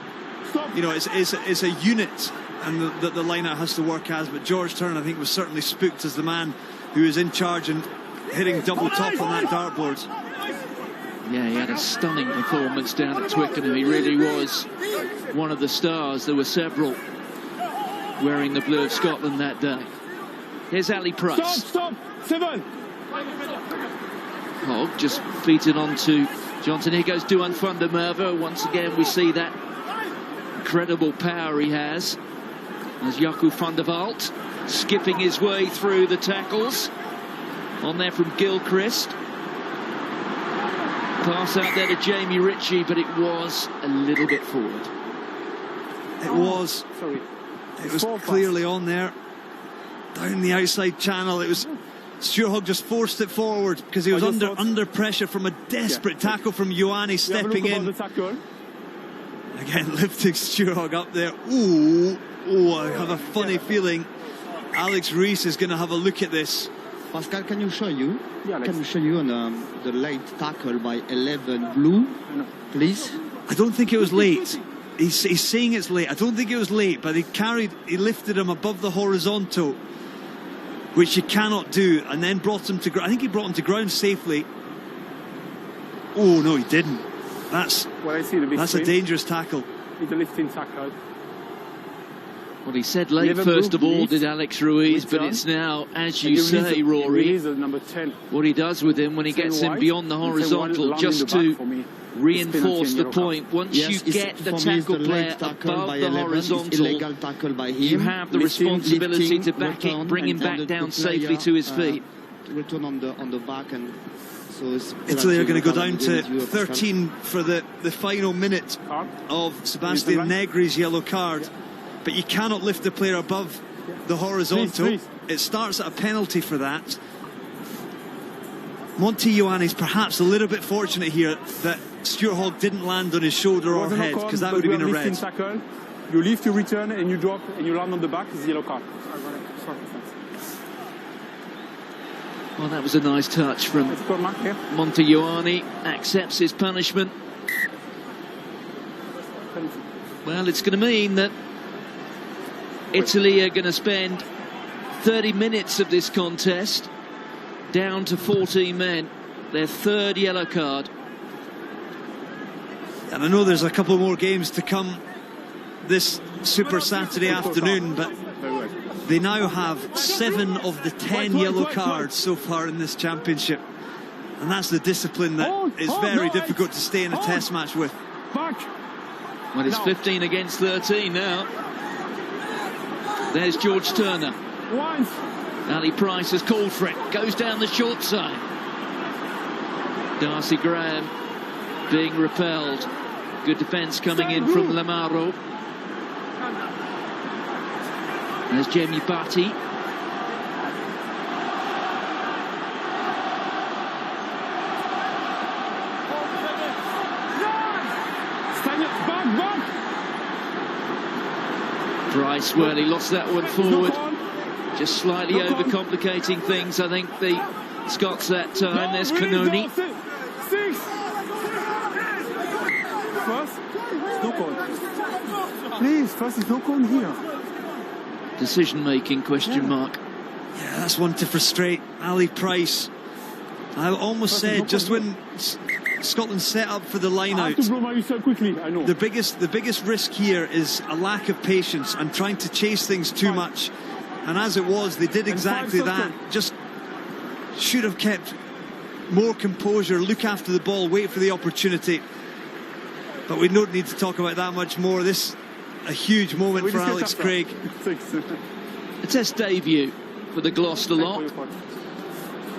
it's a unit, and the line-out has to work as. But George Turner, I think, was certainly spooked as the man who is in charge and hitting double top on that dartboard. Yeah, he had a stunning performance down at Twickenham. He really was one of the stars. There were several wearing the blue of Scotland that day. Here's Ali Price. Stop. 7. Hogg just feeds it on to Johnson. Here goes Duan van der Merwe. Once again, we see that incredible power he has. There's Jaco van der Walt skipping his way through the tackles. On there from Gilchrist. Pass out there to Jamie Ritchie, but it was a little bit forward. It was. Sorry. It was clearly on there. Down the outside channel. It was. Stuart Hogg just forced it forward because he was under pressure from a desperate tackle from Ioane stepping in. The tackle. Again, lifting Stuart Hogg up there. Ooh, I have a funny feeling Alex Rees is going to have a look at this. Pascal, can you show you? Yeah, Can you show you the late tackle by 11 blue, please? I don't think it was late. He's saying it's late. I don't think it was late, but he lifted him above the horizontal, which you cannot do, and then brought him to ground. I think he brought him to ground safely. Oh no, he didn't. That's a dangerous tackle. It's a lifting tackle. Well, he said late first of all, did Alex Ruiz, but it's now, as you say, Rory, number 10. what he does with him when he gets him beyond the horizontal, just to reinforce the point. Once you get the tackle player above the horizontal, you have the responsibility to bring him back down safely to his feet. Return on the back, and so Italy are going to go down to 13 for the final minute of Sebastian Negri's yellow card. But you cannot lift the player above the horizontal. Please. It starts at a penalty for that. Monty Ioane is perhaps a little bit fortunate here that Stuart Hogg didn't land on his shoulder or head, because that would have been a red. Tackle. You lift, you return, and you drop, and you land on the back. It's a yellow card. Well, that was a nice touch from Monty Ioane. Accepts his punishment. Well, it's going to mean that Italy are going to spend 30 minutes of this contest down to 14 men. Their third yellow card. And I know there's a couple more games to come this Super Saturday afternoon, but they now have 7 of the 10 yellow cards so far in this championship. And that's the discipline that is very difficult to stay in a test match with. Well, it's 15 against 13 now. There's George Turner. Ali Price has called for it. Goes down the short side. Darcy Graham being repelled. Good defence coming in from Lamaro. There's Jamie Batty. Price, well, he lost that one forward. Just slightly overcomplicating things, I think, the Scots that time. There's Cannoni. First, no call. Please, first is no call here. Decision-making, question mark. Yeah, that's one to frustrate Ali Price. I almost said, just when Scotland set up for the line-out, the biggest risk here is a lack of patience and trying to chase things too much. And as it was, they did exactly that. Just should have kept more composure, look after the ball, wait for the opportunity. But we don't need to talk about that much more. This a huge moment for Alex Craig. A test debut for the Gloucester lot.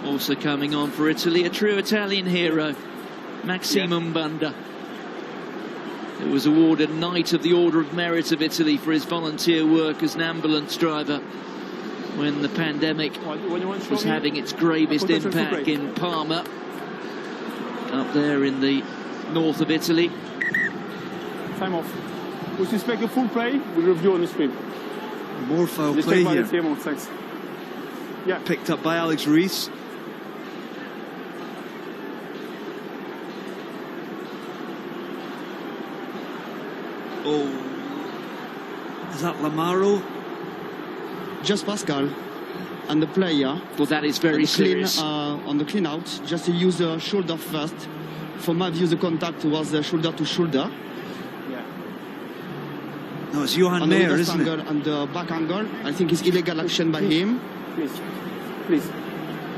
Also coming on for Italy, a true Italian hero, Maximo Mbanda, who was awarded Knight of the Order of Merit of Italy for his volunteer work as an ambulance driver when the pandemic was having its gravest impact in Parma, up there in the north of Italy. Time off. We suspect a full play, we'll review on the screen. More foul play here. Thanks. Yeah. Picked up by Alex Rees. Oh, is that Lamaro? Just Pascal and the player. Well, that is very serious. On the clean out, just to use the shoulder first. For my view, the contact was shoulder to shoulder. Yeah. No, it's Johan Mayer, isn't it? And the back angle, I think it's illegal action by him. Please.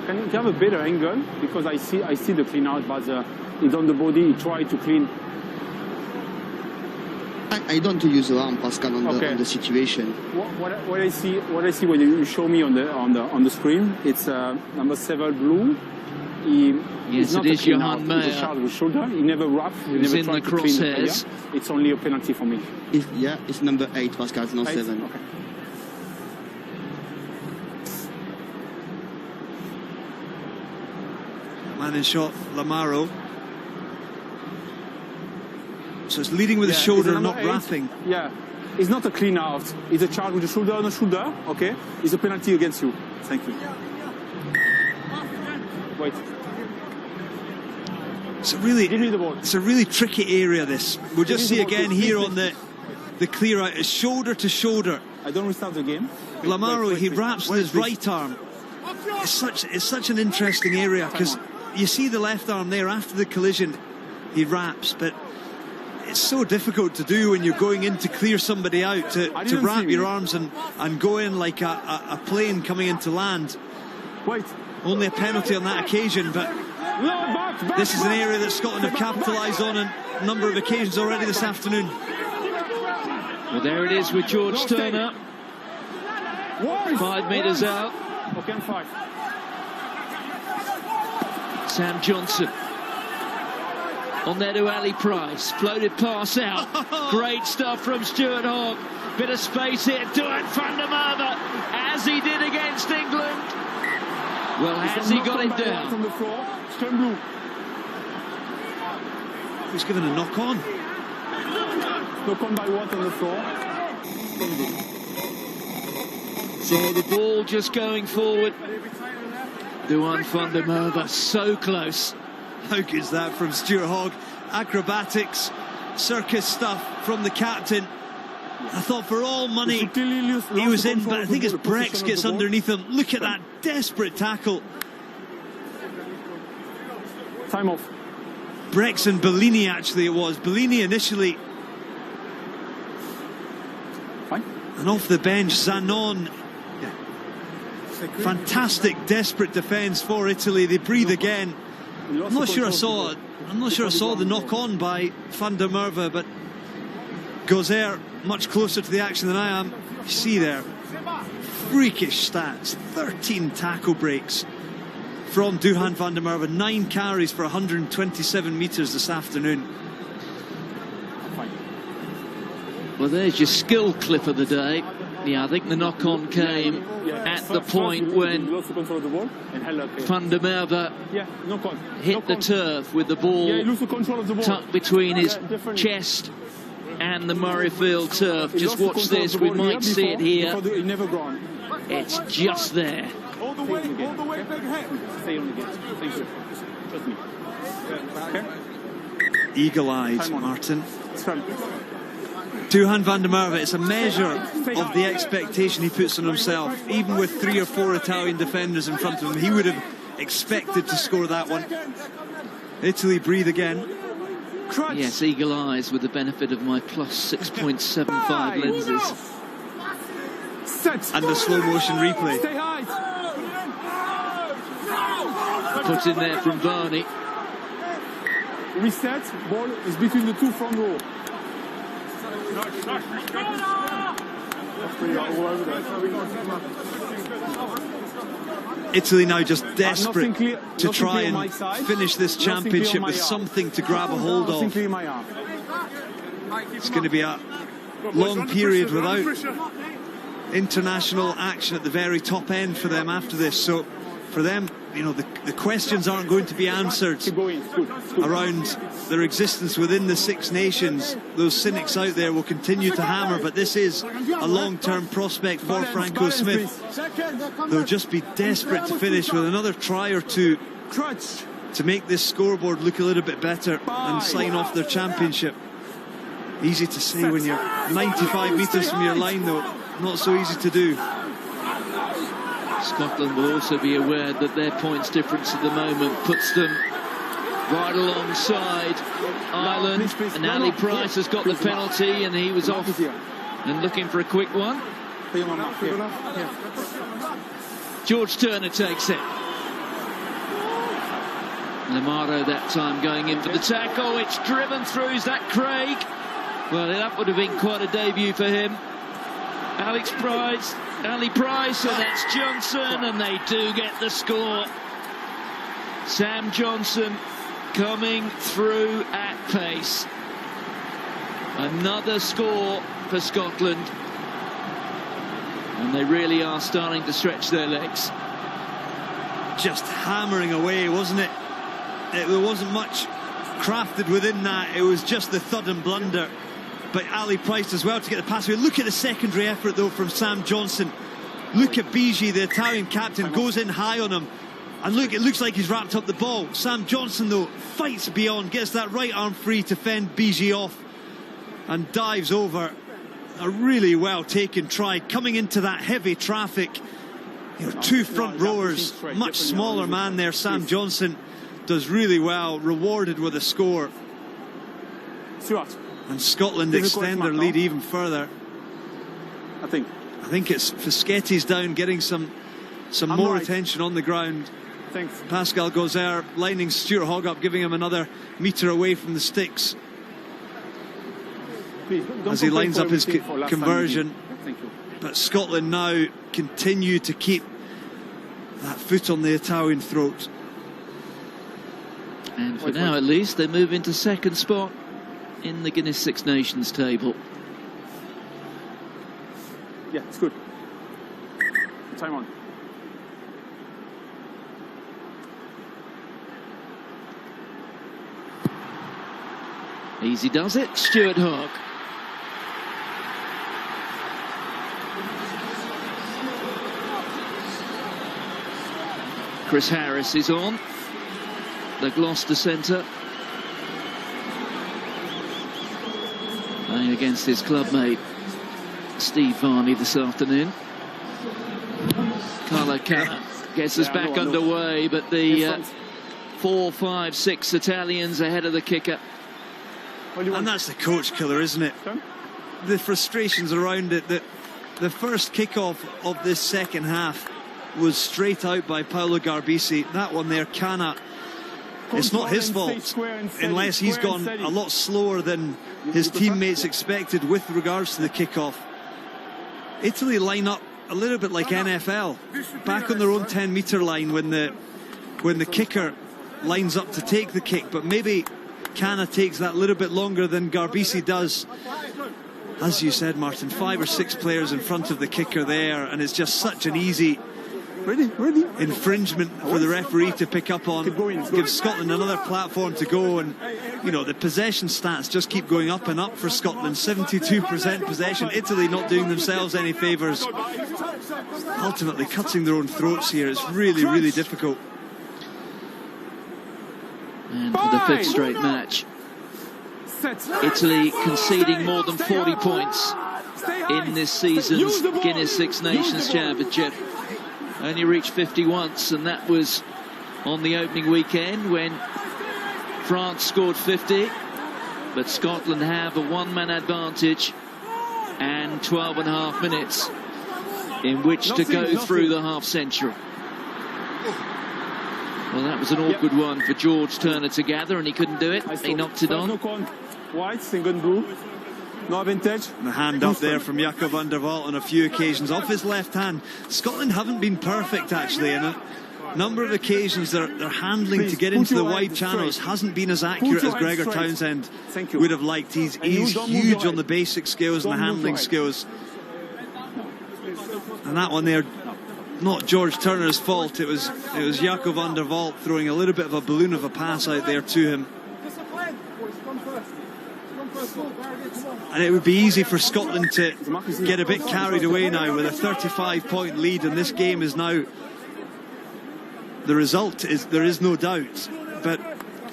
Can you have a better angle? Because I see the clean out, but it's on the body. He tried to clean. I don't use the arm, Pascal, on the situation. What I see when you show me on the screen, it's number 7 blue. Yes, it is Johan Mayer. He's a shot with shoulder. He never wrapped. He was never in the tried to clean the crosshairs. player. It's only a penalty for me. It's number 8, Pascal. It's not 7. Okay. Man in shot, Lamaro. So it's leading with the shoulder, not wrapping. Yeah, it's not a clean out. It's a charge with the shoulder on the shoulder. Okay, it's a penalty against you. Thank you. Wait. Give me the ball. It's a really tricky area. This we'll just see again here on the clear out. It's shoulder to shoulder. I don't restart the game. Lamaro, he wraps with his right arm. It's such an interesting area because you see the left arm there after the collision. He wraps, but it's so difficult to do when you're going in to clear somebody out, to wrap your arms and go in like a plane coming into land. Only a penalty on that occasion, but this is an area that Scotland have capitalised on a number of occasions already this afternoon. Well, there it is with George Turner. 5 metres out. Okay, 5. Sam Johnson. On there to Ali Price. Floated pass out. Great stuff from Stuart Hogg. Bit of space here. Duart van der Merwe, as he did against England. Well, has he got it down? From the floor. Stern blue. He's given a knock on. Knock on by what on the floor? So the ball just going forward. Duart van der Merwe, so close. How good is that from Stuart Hogg? Acrobatics, circus stuff from the captain. I thought for all money he was in, but I think as Brex gets underneath him, look at that desperate tackle. Time off. Brexon Bellini, actually, it was. Bellini initially. Fine. And off the bench, Zanon. Fantastic, desperate defence for Italy. They breathe again. I'm not sure I saw the knock on by Van der Merwe, but Gozer much closer to the action than I am. You see there, freakish stats. 13 tackle breaks from Duhan van der Merwe. 9 carries for 127 metres this afternoon. Well, there's your skill clip of the day. Yeah, I think the knock-on came at the point when Van der Merwe hit the turf with the ball tucked between his chest and the Murrayfield turf. Just watch this, we might see it here. It's just there. All the way, big head. Stay on the gate. Thank you. Trust me. Eagle-eyed, Martin. Duhan van der Merwe, it's a measure of the expectation he puts on himself. Even with 3 or 4 Italian defenders in front of him, he would have expected to score that one. Italy breathe again. Yes, eagle eyes with the benefit of my plus 6.75 lenses. And the slow motion replay. Put in there from Varney. Reset, ball is between the 2 front row. Italy now just desperate to try and finish this championship with something to grab a hold of. It's going to be a long period without international action at the very top end for them after this. So for them, you know, the questions aren't going to be answered around their existence within the Six Nations. Those cynics out there will continue to hammer, but this is a long-term prospect for Franco Smith. They'll just be desperate to finish with another try or two to make this scoreboard look a little bit better and sign off their championship. Easy to say when you're 95 metres from your line, though. Not so easy to do. Scotland will also be aware that their points difference at the moment puts them right alongside Ireland. And Ali Price has got the penalty, and he was off and looking for a quick one. George Turner takes it. Lamaro that time going in for the tackle. It's driven through. Is that Craig? Well, that would have been quite a debut for him. Ali Price, and that's Johnson, and they do get the score. Sam Johnson coming through at pace. Another score for Scotland. And they really are starting to stretch their legs. Just hammering away, wasn't it? There wasn't much crafted within that. It was just the thud and blunder. But Ali Price as well to get the pass away. Look at the secondary effort, though, from Sam Johnson. Look at Bigi, the Italian captain, goes in high on him. And look, it looks like he's wrapped up the ball. Sam Johnson, though, fights beyond, gets that right arm free to fend Bigi off and dives over. A really well taken try, coming into that heavy traffic. You know, 2 front rowers, much smaller man there. Sam Johnson does really well, rewarded with a score. And Scotland extend their lead even further. I think it's Fischetti's down, getting some more attention on the ground. Thanks. Pascal Gozer lining Stuart Hogg up, giving him another metre away from the sticks. As he lines up his conversion. Thank you. But Scotland now continue to keep that foot on the Italian throat. And for now, at least, they move into second spot in the Guinness Six Nations table. Yeah, it's good. Time on. Easy does it, Stuart Hogg. Chris Harris is on, the Gloucester centre. Playing against his clubmate Steve Varney this afternoon. Carlo Canna gets us back underway, but the 4, 5, 6 Italians ahead of the kicker. And that's the coach killer, isn't it? The frustrations around it, that the first kickoff of this second half was straight out by Paolo Garbisi. That one there, Cana, it's not his fault unless he's gone a lot slower than his teammates expected with regards to the kickoff. Italy line up a little bit like NFL, back on their own 10-metre line when the kicker lines up to take the kick, but maybe Cana takes that little bit longer than Garbisi does. As you said, Martin, 5 or 6 players in front of the kicker there, and it's just such an easy infringement for the referee to pick up on. Gives Scotland another platform to go, and you know, the possession stats just keep going up and up for Scotland. 72% possession. Italy not doing themselves any favours, ultimately cutting their own throats here. It's really, really difficult. And for the 5th straight match, Italy conceding more than 40 points in this season's Guinness Six Nations Championship. Only reached 50 once, and that was on the opening weekend when France scored 50. But Scotland have a one-man advantage and 12.5 minutes in which to go through the half-century. Well, that was an awkward one for George Turner to gather, and he couldn't do it. He knocked it on. White, single blue. No advantage. The hand up there from Jaco van der Walt on a few occasions off his left hand. Scotland haven't been perfect, actually, and a number of occasions their handling to get into the wide channels hasn't been as accurate as Gregor Townsend would have liked. He's huge on the basic skills and the handling skills. And that one there, not George Turner's fault. It was Jaco van der Walt throwing a little bit of a balloon of a pass out there to him. And it would be easy for Scotland to get a bit carried away now with a 35-point lead, and this game is now, the result is, there is no doubt, but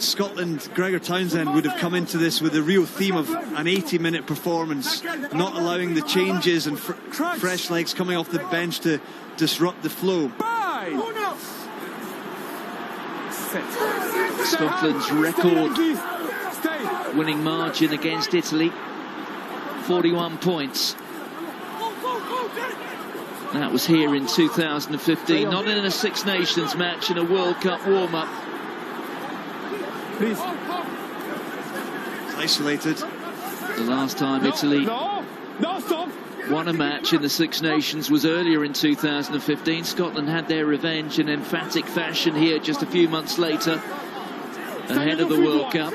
Scotland, Gregor Townsend would have come into this with a real theme of an 80-minute performance, not allowing the changes and fresh legs coming off the bench to disrupt the flow. Scotland's record winning margin against Italy, 41 points. That was here in 2015, not in a Six Nations match, in a World Cup warm-up. Please. Isolated. The last time Italy won a match in the Six Nations was earlier in 2015. Scotland had their revenge in emphatic fashion here just a few months later, ahead of the World Cup.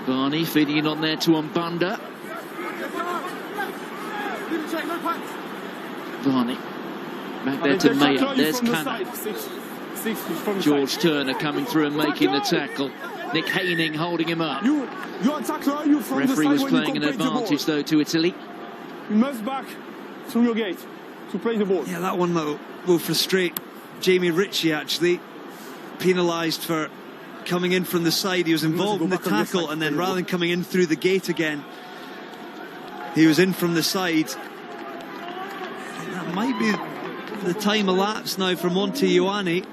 Barney feeding it on there to Mbanda. Barney back there to Maya. There's Cana. George Turner coming through and making the tackle. Nick Haining holding him up. Referee was playing an advantage though to Italy. You must back through your gate to play the ball. Yeah, that one will frustrate Jamie Ritchie, actually. Penalised for coming in from the side. He was involved in the tackle, and then rather than coming in through the gate again, he was in from the side. That might be the time elapsed now for Monty Ioane.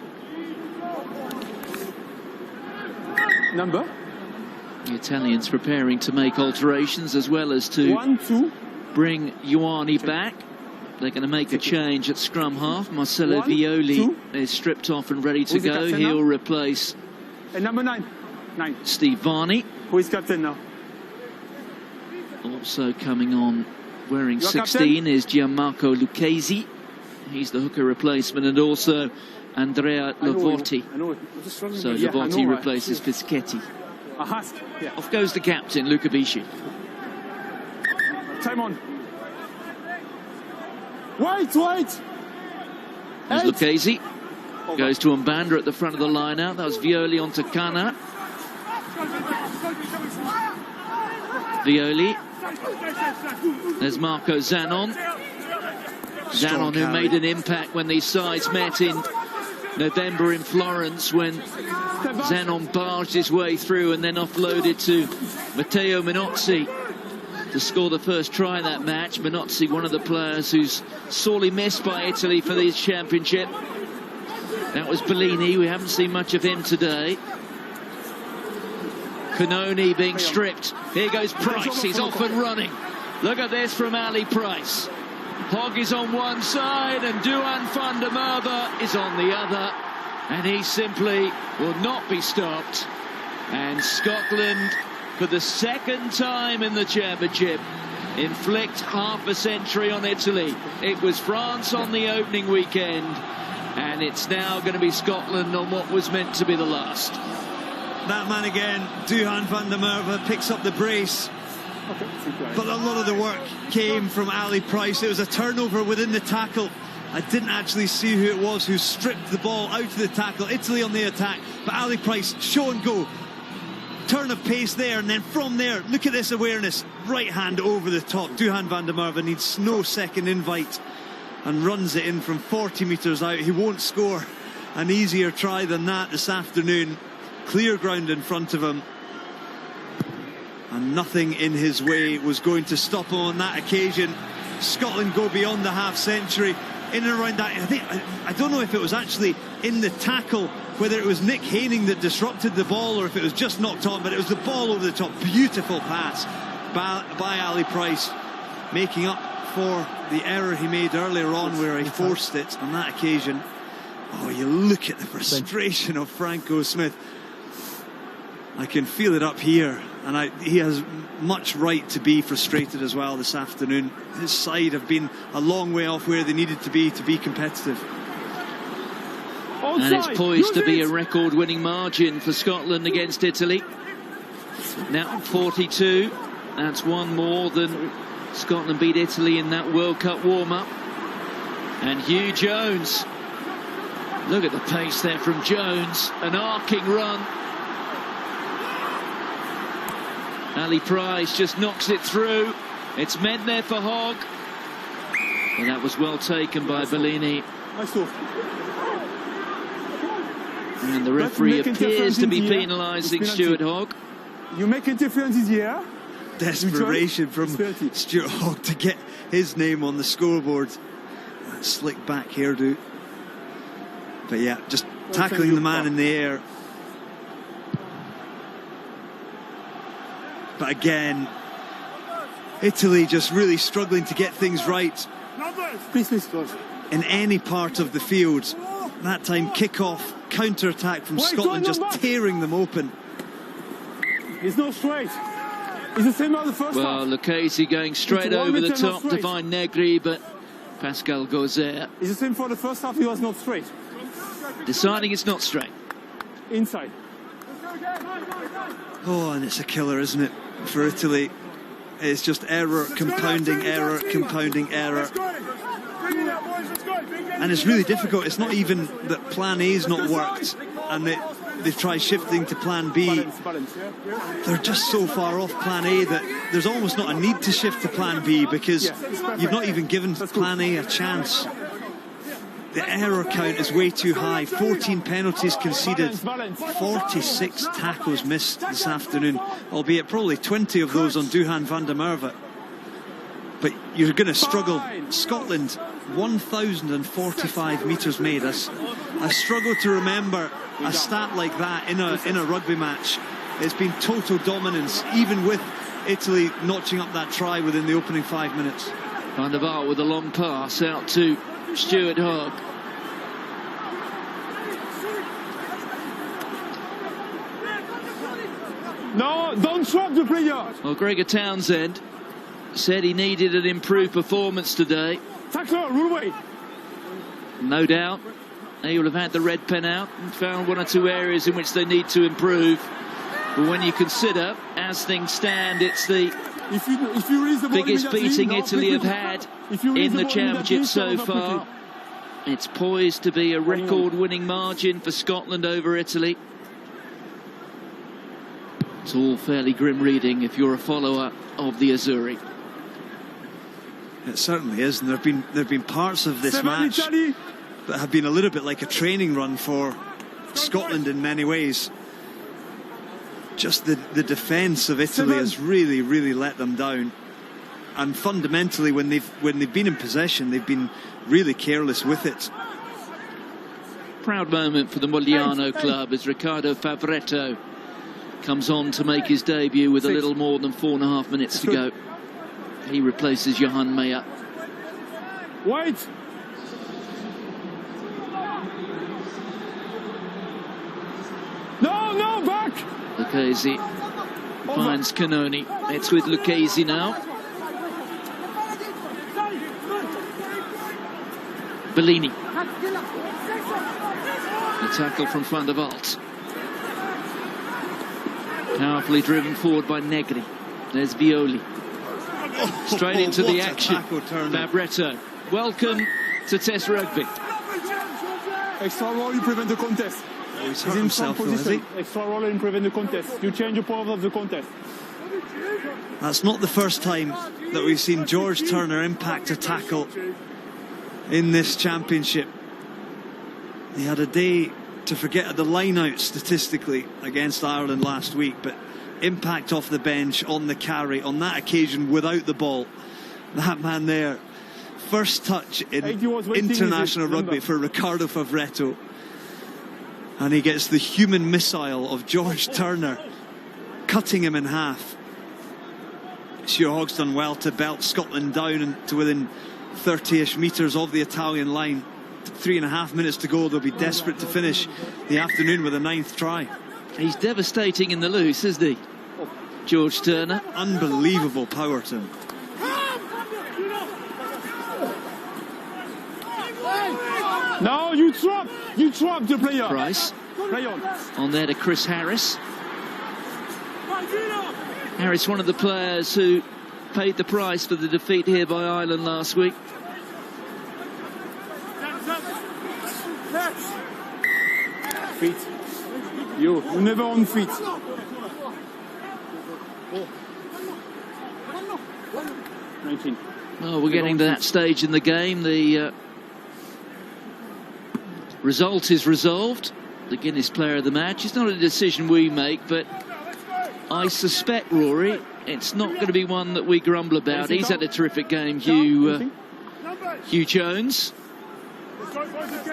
Number? The Italians preparing to make alterations as well as to bring Ioane back. They're going to make a change at scrum half. Marcelo Violi is stripped off and ready to go. He'll replace and number 9. Steve Varney. Who is captain now? Also coming on wearing 16 is Gianmarco Lucchesi. He's the hooker replacement, and also Andrea Lavotti. So Lavotti replaces Fischetti. Off goes the captain, Luca Bisci. Time on. Wait! There's Lucchesi. Goes to Mbanda at the front of the line out. That was Violi onto Cana. Violi. There's Marco Zanon. Zanon, who made an impact when these sides met in November in Florence, when Zanon barged his way through and then offloaded to Matteo Minozzi to score the first try in that match. Minozzi, one of the players who's sorely missed by Italy for this championship. That was Bellini. We haven't seen much of him today. Cannoni being stripped. Here goes Price. He's off and running. Look at this from Ali Price. Hogg is on one side and Duhan van der Merwe is on the other. And he simply will not be stopped. And Scotland, for the second time in the championship, inflict half a century on Italy. It was France on the opening weekend, and it's now going to be Scotland on what was meant to be the last. That man again, Duhan van der Merwe, picks up the brace. But a lot of the work came from Ali Price. It was a turnover within the tackle. I didn't actually see who it was who stripped the ball out of the tackle. Italy on the attack, but Ali Price, show and go. Turn of pace there, and then from there, look at this awareness. Right hand over the top. Duhan van der Merwe needs no second invite and runs it in from 40 metres out. He won't score an easier try than that this afternoon. Clear ground in front of him. And nothing in his way was going to stop him on that occasion. Scotland go beyond the half century. In and around that, I don't know if it was actually in the tackle, whether it was Nick Haining that disrupted the ball or if it was just knocked on, but it was the ball over the top. Beautiful pass by Ali Price, making up for the error he made earlier on where he forced it on that occasion. Oh, you look at the frustration of Franco Smith. I can feel it up here, and he has much right to be frustrated as well this afternoon. His side have been a long way off where they needed to be competitive. And it's poised to be a record-winning margin for Scotland against Italy. Now 42. That's one more than Scotland beat Italy in that World Cup warm-up. And Hugh Jones. Look at the pace there from Jones. An arcing run. Ali Price just knocks it through. It's meant there for Hogg. And that was well taken by Bellini. And the referee appears to be penalising Stuart Hogg. You make a difference this year. Desperation from Stuart Hogg to get his name on the scoreboard. That slick back hairdo. But yeah, just tackling the man in the air. But again, Italy just really struggling to get things right in any part of the field. That time, kick-off, counter-attack from Scotland, just tearing them open. It's not straight. It's the same as the first Well, Lucchesi going straight over the top to find Negri, but Pascal Gauzer. It's the same for the first half, he was not straight. Deciding it's not straight. Inside. Oh, and it's a killer, isn't it, for Italy? It's just error, compounding error, compounding error. And it's really difficult. It's not even that plan A's not worked and they've tried shifting to plan B. They're just so far off plan A that there's almost not a need to shift to plan B because you've not even given plan A a chance. The error count is way too high. 14 penalties conceded, 46 tackles missed this afternoon, albeit probably 20 of those on Duhan van der Merwe. But you're going to struggle. Scotland, 1,045 metres made. I struggle to remember a stat like that in a rugby match. It's been total dominance, even with Italy notching up that try within the opening 5 minutes. Van der Vaart with a long pass out to Stuart Hogg. No, don't swap the player. Well, Gregor Townsend said he needed an improved performance today. Tackler, rule away. No doubt. They will have had the red pen out and found one or two areas in which they need to improve. But when you consider, as things stand, it's the biggest beating Italy have had in the championship so far. It's poised to be a record-winning margin for Scotland over Italy. It's all fairly grim reading if you're a follower of the Azzurri. It certainly is, and there've been parts of this match that have been a little bit like a training run for Scotland in many ways. Just the defence of Italy has really let them down, and fundamentally when they've been in possession, they've been really careless with it. Proud moment for the Mogliano club as Riccardo Favretto comes on to make his debut with a little more than 4.5 minutes to go. He replaces Johan Meyer. Wait! No, back! Lucchesi finds Canoni. It's with Lucchesi now. Bellini. The tackle from Van der Waalt. Powerfully driven forward by Negri. There's Violi. Straight into the action. Fabretto. Welcome to Test Rugby. Extra roll, you prevent the contest. He's hurt himself, though, has he? Extra roll and prevent the contest. You change the power of the contest. That's not the first time that we've seen George Turner impact a tackle in this championship. He had a day to forget at the line-out statistically against Ireland last week, but impact off the bench on the carry on that occasion without the ball. That man there, first touch in international rugby for Riccardo Favretto, and he gets the human missile of George Turner cutting him in half. Stuart Hogg's done well to belt Scotland down to within 30-ish metres of the Italian line. 3.5 minutes to go. They'll be desperate to finish the afternoon with a 9th try. He's devastating in the loose, isn't he? George Turner. Unbelievable power to him. Now you trap the player. Price. Play on there to Chris Harris. Harris, one of the players who paid the price for the defeat here by Ireland last week. Feet. You never on feet. 19. Well, we're getting to that stage in the game. The result is resolved. The Guinness player of the match. It's not a decision we make, but I suspect, Rory, it's not going to be one that we grumble about. He's had a terrific game, Hugh Jones.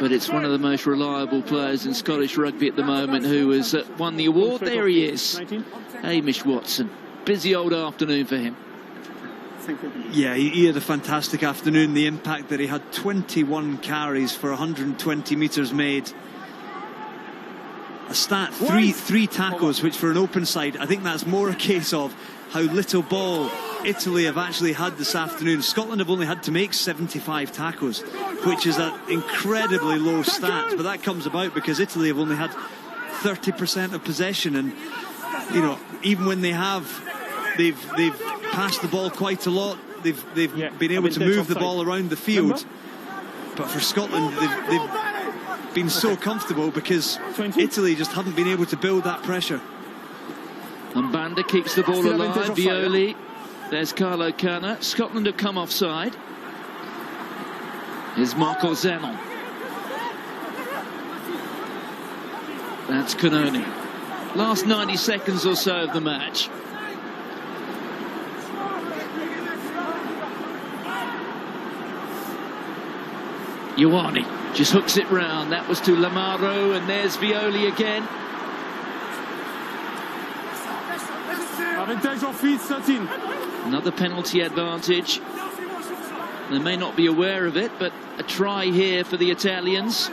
But it's one of the most reliable players in Scottish rugby at the moment who has won the award. There he is, Hamish Watson. Busy old afternoon for him. Yeah, he had a fantastic afternoon. The impact that he had, 21 carries for 120 metres made. A stat, three tackles, which for an open side, I think that's more a case of how little ball Italy have actually had this afternoon. Scotland have only had to make 75 tackles, which is an incredibly low stat, but that comes about because Italy have only had 30% of possession, and you know, even when they have, they've passed the ball quite a lot. They've been able to move the ball around the field, but for Scotland they've been so comfortable because Italy just haven't been able to build that pressure. And Banda keeps the ball alive. Violi. There's Carlo Cana. Scotland have come offside. Here's Marco Zenon. That's Canoni. Last 90 seconds or so of the match. Ioane just hooks it round. That was to Lamaro, and there's Violi again. Avantage of feet, 13. Another penalty advantage. They may not be aware of it, but a try here for the Italians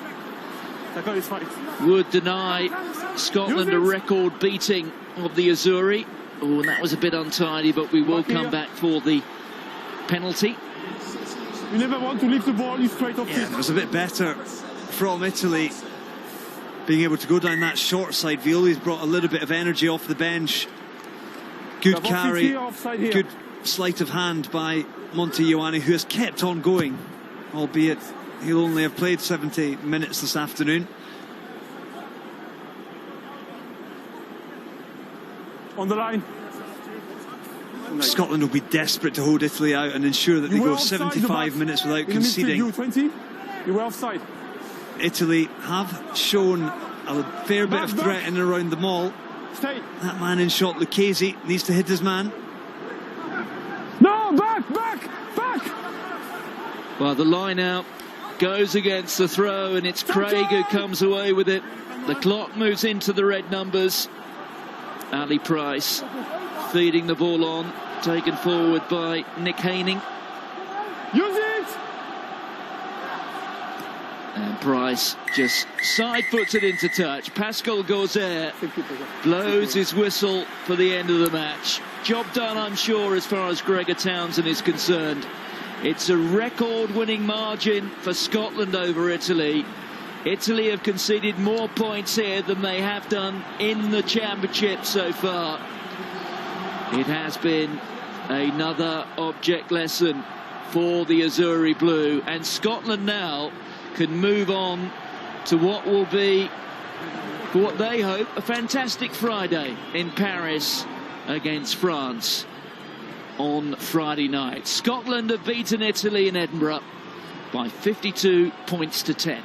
would deny Scotland a record beating of the Azzurri. Oh, and that was a bit untidy, but we will come back for the penalty. You never want to leave the ball straight off. Yeah, it was a bit better from Italy being able to go down that short side. Violi's brought a little bit of energy off the bench. Good carry, good sleight of hand by Monty Ioane, who has kept on going, albeit he'll only have played 70 minutes this afternoon. On the line. Scotland will be desperate to hold Italy out and ensure that they go 75 minutes without conceding. You were offside. Italy have shown a fair bit of threat in and around the maul. Stay. That man in shot, Lucchesi, needs to hit his man. No, back. Well, the line out goes against the throw, and it's Craig who comes away with it. The clock moves into the red numbers. Ali Price feeding the ball on, taken forward by Nick Haining. Use it! And Price just side-puts it into touch. Pascal Gauzer blows his whistle for the end of the match. Job done, I'm sure, as far as Gregor Townsend is concerned. It's a record-winning margin for Scotland over Italy. Italy have conceded more points here than they have done in the championship so far. It has been another object lesson for the Azzurri Blue, and Scotland now can move on to what will be, for what they hope, a fantastic Friday in Paris against France on Friday night. Scotland have beaten Italy in Edinburgh by 52 points to 10.